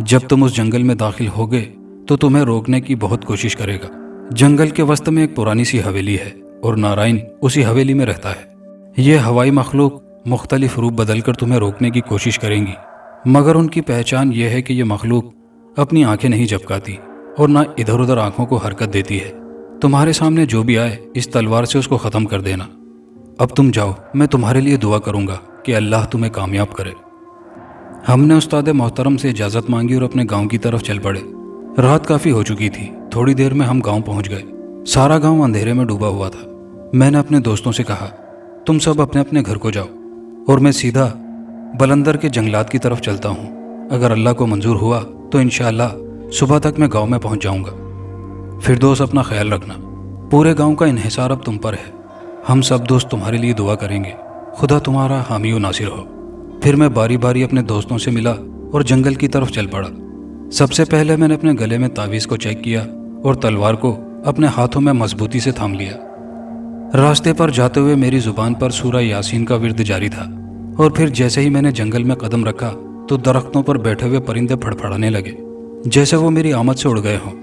جب تم اس جنگل میں داخل ہوگے تو تمہیں روکنے کی بہت کوشش کرے گا۔ جنگل کے وسط میں ایک پرانی سی حویلی ہے اور نارائن اسی حویلی میں رہتا ہے۔ یہ ہوائی مخلوق مختلف روپ بدل کر تمہیں روکنے کی کوشش کریں گی، مگر ان کی پہچان یہ ہے کہ یہ مخلوق اپنی آنکھیں نہیں جھپکاتی اور نہ ادھر ادھر آنکھوں کو حرکت دیتی ہے۔ تمہارے سامنے جو بھی آئے اس تلوار سے اس کو ختم کر دینا۔ اب تم جاؤ، میں تمہارے لیے دعا کروں گا کہ اللہ تمہیں کامیاب کرے۔ ہم نے استاد محترم سے اجازت مانگی اور اپنے گاؤں کی طرف چل پڑے۔ رات کافی ہو چکی تھی۔ تھوڑی دیر میں ہم گاؤں پہنچ گئے۔ سارا گاؤں اندھیرے میں ڈوبا ہوا تھا۔ میں نے اپنے دوستوں سے کہا، تم سب اپنے اپنے گھر کو جاؤ اور میں سیدھا بلندر کے جنگلات کی طرف چلتا ہوں۔ اگر اللہ کو منظور ہوا تو انشاءاللہ صبح تک میں گاؤں میں پہنچ جاؤں گا۔ فردوس، اپنا خیال رکھنا۔ پورے گاؤں کا انحصار اب تم پر ہے۔ ہم سب دوست تمہارے لیے دعا کریں گے، خدا تمہارا حامی و ناصر ہو۔ پھر میں باری باری اپنے دوستوں سے ملا اور جنگل کی طرف چل پڑا۔ سب سے پہلے میں نے اپنے گلے میں تعویذ کو چیک کیا اور تلوار کو اپنے ہاتھوں میں مضبوطی سے تھام لیا۔ راستے پر جاتے ہوئے میری زبان پر سورہ یاسین کا ورد جاری تھا، اور پھر جیسے ہی میں نے جنگل میں قدم رکھا تو درختوں پر بیٹھے ہوئے پرندے پھڑپھڑانے لگے جیسے وہ میری آمد سے اڑ گئے ہوں۔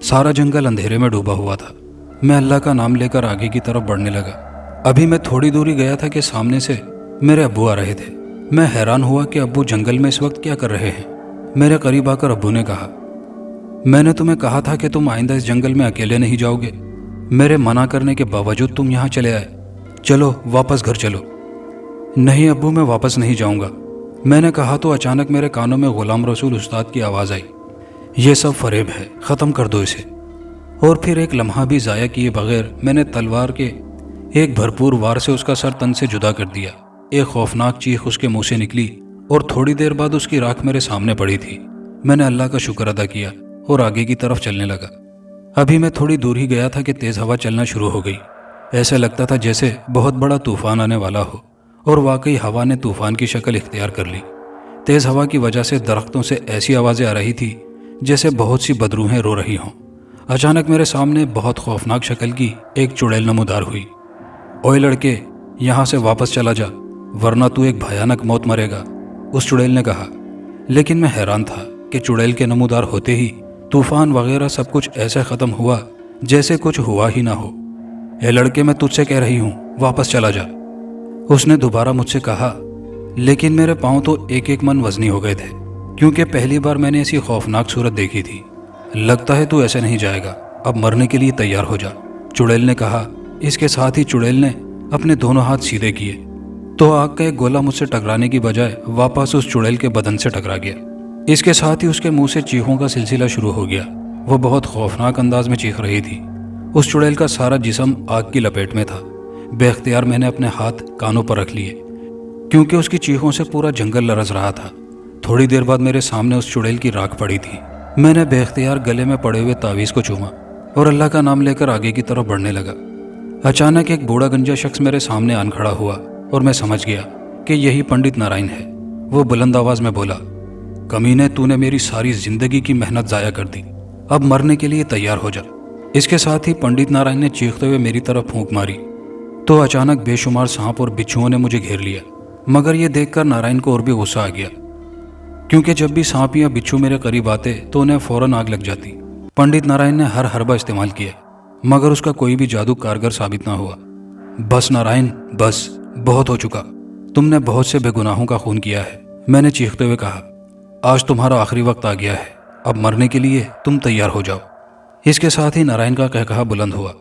سارا جنگل اندھیرے میں ڈوبا ہوا تھا۔ میں اللہ کا نام لے کر آگے کی طرف بڑھنے لگا۔ ابھی میں تھوڑی دوری گیا تھا کہ سامنے سے میرے ابو آ رہے تھے۔ میں حیران ہوا کہ ابو جنگل میں اس وقت کیا کر رہے ہیں۔ میرے قریب آ کر ابو نے کہا، میں نے تمہیں کہا تھا کہ تم آئندہ اس جنگل میں اکیلے نہیں جاؤ گے۔ میرے منع کرنے کے باوجود تم یہاں چلے آئے۔ چلو واپس گھر چلو۔ نہیں ابو، میں واپس نہیں جاؤں گا، میں نے کہا تو اچانک میرے کانوں میں غلام رسول استاد کی آواز آئی، یہ سب فریب ہے، ختم کر دو اسے۔ اور پھر ایک لمحہ بھی ضائع کیے بغیر میں نے تلوار کے ایک بھرپور وار سے اس کا سر تن سے جدا کر دیا۔ ایک خوفناک چیخ اس کے منہ سے نکلی اور تھوڑی دیر بعد اس کی راکھ میرے سامنے پڑی تھی۔ میں نے اللہ کا شکر ادا کیا اور آگے کی طرف چلنے لگا۔ ابھی میں تھوڑی دور ہی گیا تھا کہ تیز ہوا چلنا شروع ہو گئی۔ ایسا لگتا تھا جیسے بہت بڑا طوفان آنے والا ہو، اور واقعی ہوا نے طوفان کی شکل اختیار کر لی۔ تیز ہوا کی وجہ سے درختوں سے ایسی آوازیں آ رہی تھی جیسے بہت سی بدروحیں رو رہی ہوں۔ اچانک میرے سامنے بہت خوفناک شکل کی ایک چڑیل نمودار ہوئی۔ اوئے لڑکے، یہاں سے واپس چلا جا ورنہ تو ایک بھیانک موت مرے گا، اس چڑیل نے کہا۔ لیکن میں حیران تھا کہ چڑیل کے نمودار ہوتے ہی طوفان وغیرہ سب کچھ ایسے ختم ہوا جیسے کچھ ہوا ہی نہ ہو۔ اے لڑکے، میں تجھ سے کہہ رہی ہوں واپس چلا جا، اس نے دوبارہ مجھ سے کہا۔ لیکن میرے پاؤں تو ایک ایک من وزنی ہو گئے تھے، کیونکہ پہلی بار میں نے ایسی خوفناک صورت دیکھی تھی۔ لگتا ہے تو ایسے نہیں جائے گا، اب مرنے کے لیے تیار ہو جا، چڑیل نے کہا۔ اس کے ساتھ ہی چڑیل نے اپنے دونوں ہاتھ سیدھے کیے تو آگ کا ایک گولا مجھ سے ٹکرانے کی بجائے واپس اس چڑیل کے بدن سے ٹکرا گیا۔ اس کے ساتھ ہی اس کے منہ سے چیخوں کا سلسلہ شروع ہو گیا۔ وہ بہت خوفناک انداز میں چیخ رہی تھی۔ اس چڑیل کا سارا جسم آگ کی لپیٹ میں تھا۔ بے اختیار میں نے اپنے ہاتھ کانوں پر رکھ لیے کیونکہ اس کی چیخوں سے پورا جنگل لرز رہا تھا۔ تھوڑی دیر بعد میرے سامنے اس چڑیل کی راکھ پڑی تھی۔ میں نے بے اختیار گلے میں پڑے ہوئے تعویذ کو چوما اور اللہ کا نام لے کر آگے کی طرف بڑھنے لگا۔ اچانک ایک بوڑھا گنجا شخص میرے سامنے آن کھڑا ہوا اور میں سمجھ گیا کہ یہی پنڈت نارائن ہے۔ وہ بلند آواز میں بولا، کمینے، تو نے میری ساری زندگی کی محنت ضائع کر دی، اب مرنے کے لیے تیار ہو جا۔ اس کے ساتھ ہی پنڈت نارائن نے چیختے ہوئے میری طرف پھونک ماری تو اچانک بے شمار سانپ اور بچھوؤں نے مجھے گھیر لیا۔ مگر یہ دیکھ کر نارائن کو اور بھی غصہ آ گیا، کیونکہ جب بھی سانپ یا بچھو میرے قریب آتے تو انہیں فوراً آگ لگ جاتی۔ پنڈت نارائن نے ہر حربہ استعمال کیا مگر اس کا کوئی بھی جادو کارگر ثابت نہ ہوا۔ بس نارائن، بس، بہت ہو چکا، تم نے بہت سے بے گناہوں کا خون کیا ہے، میں نے چیختے ہوئے کہا۔ آج تمہارا آخری وقت آ گیا ہے، اب مرنے کے لیے تم تیار ہو جاؤ۔ اس کے ساتھ ہی نارائن کا قہقہا بلند ہوا،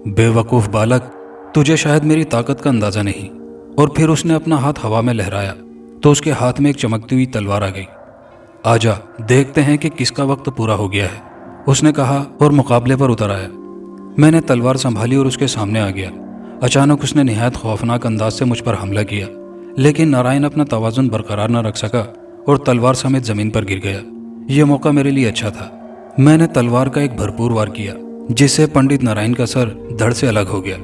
بے وقوف بالک، تجھے شاید میری طاقت کا اندازہ نہیں۔ اور پھر اس نے اپنا ہاتھ ہوا میں لہرایا تو اس کے ہاتھ میں ایک چمکتی ہوئی تلوار آ گئی۔ آجا، دیکھتے ہیں کہ کس کا وقت پورا ہو گیا ہے، اس نے کہا اور مقابلے پر اتر آیا۔ میں نے تلوار سنبھالی اور اس کے سامنے آ گیا۔ اچانک اس نے نہایت خوفناک انداز سے مجھ پر حملہ کیا، لیکن نارائن اپنا توازن برقرار نہ رکھ سکا اور تلوار سمیت زمین پر گر گیا۔ یہ موقع میرے لیے اچھا تھا۔ میں نے تلوار کا ایک بھرپور وار کیا جس سے پنڈت نارائن کا سر دھڑ سے الگ ہو گیا۔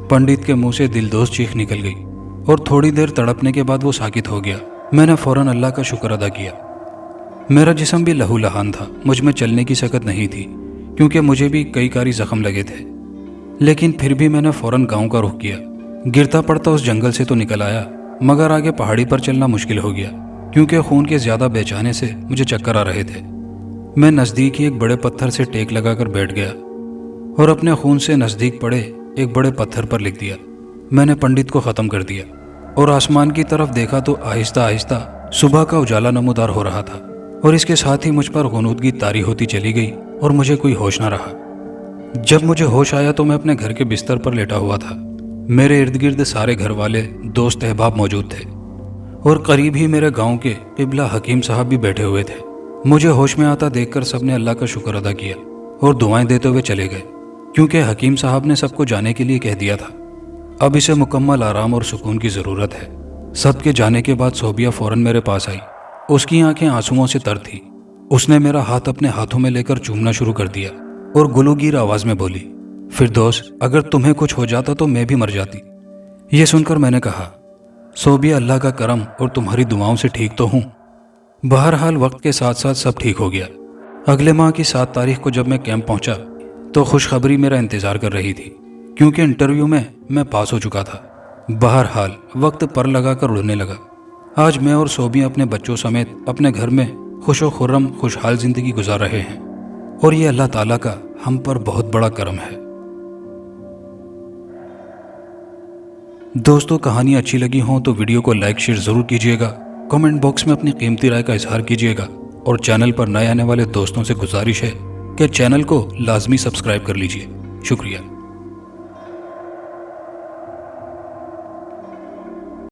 پنڈت کے منہ سے دلدوز چیخ نکل گئی اور تھوڑی دیر تڑپنے کے بعد وہ ساکت ہو گیا۔ میں نے فوراً اللہ کا شکر ادا کیا۔ میرا جسم بھی لہو لہان تھا، مجھ میں چلنے کی سکت نہیں تھی کیونکہ مجھے بھی کئی کاری زخم لگے تھے، لیکن پھر بھی میں نے فوراً گاؤں کا رخ کیا۔ گرتا پڑتا اس جنگل سے تو نکل آیا مگر آگے پہاڑی پر چلنا مشکل ہو گیا۔ کیونکہ خون کے زیادہ بہچانے سے مجھے چکر آ رہے تھے۔ میں نزدیک ہی ایک بڑے پتھر سے ٹیک لگا کر بیٹھ گیا اور اپنے خون سے نزدیک پڑے ایک بڑے پتھر پر لکھ دیا۔ میں نے پنڈت کو ختم کر دیا اور آسمان کی طرف دیکھا تو آہستہ آہستہ صبح کا اجالا نمودار ہو رہا تھا، اور اس کے ساتھ ہی مجھ پر غنودگی طاری ہوتی چلی گئی اور مجھے کوئی ہوش نہ رہا۔ جب مجھے ہوش آیا تو میں اپنے گھر کے بستر پر لیٹا ہوا تھا۔ میرے ارد گرد سارے گھر والے، دوست احباب موجود تھے، اور قریب ہی میرے گاؤں کے قبلہ حکیم صاحب بھی بیٹھے ہوئے تھے۔ مجھے ہوش میں آتا دیکھ کر سب نے اللہ کا شکر ادا کیا اور دعائیں دیتے ہوئے چلے گئے، کیونکہ حکیم صاحب نے سب کو جانے کے لیے کہہ دیا تھا۔ اب اسے مکمل آرام اور سکون کی ضرورت ہے۔ سب کے جانے کے بعد صوبیہ فوراً میرے پاس آئی۔ اس کی آنکھیں آنسوؤں سے تر تھی۔ اس نے میرا ہاتھ اپنے ہاتھوں میں لے کر چومنا شروع کر دیا اور گلوگیر آواز میں بولی، فردوس، اگر تمہیں کچھ ہو جاتا تو میں بھی مر جاتی۔ یہ سن کر میں نے کہا، صوبیہ، اللہ کا کرم اور تمہاری دعاؤں سے ٹھیک تو ہوں۔ بہرحال وقت کے ساتھ ساتھ سب ٹھیک ہو گیا۔ اگلے ماہ کی 7 تاریخ کو جب میں کیمپ پہنچا تو خوشخبری میرا انتظار کر رہی تھی، کیونکہ انٹرویو میں پاس ہو چکا تھا۔ بہرحال وقت پر لگا کر اڑنے لگا۔ آج میں اور صوبیہ اپنے بچوں سمیت اپنے گھر میں خوش و خرم خوشحال زندگی گزار رہے ہیں، اور یہ اللہ تعالیٰ کا ہم پر بہت بڑا کرم ہے۔ دوستو، کہانی اچھی لگی ہوں تو ویڈیو کو لائک شیئر ضرور کیجیے گا، کمنٹ باکس میں اپنی قیمتی رائے کا اظہار کیجیے گا، اور چینل پر نئے آنے والے دوستوں سے گزارش ہے کہ چینل کو لازمی سبسکرائب کر لیجیے۔ شکریہ۔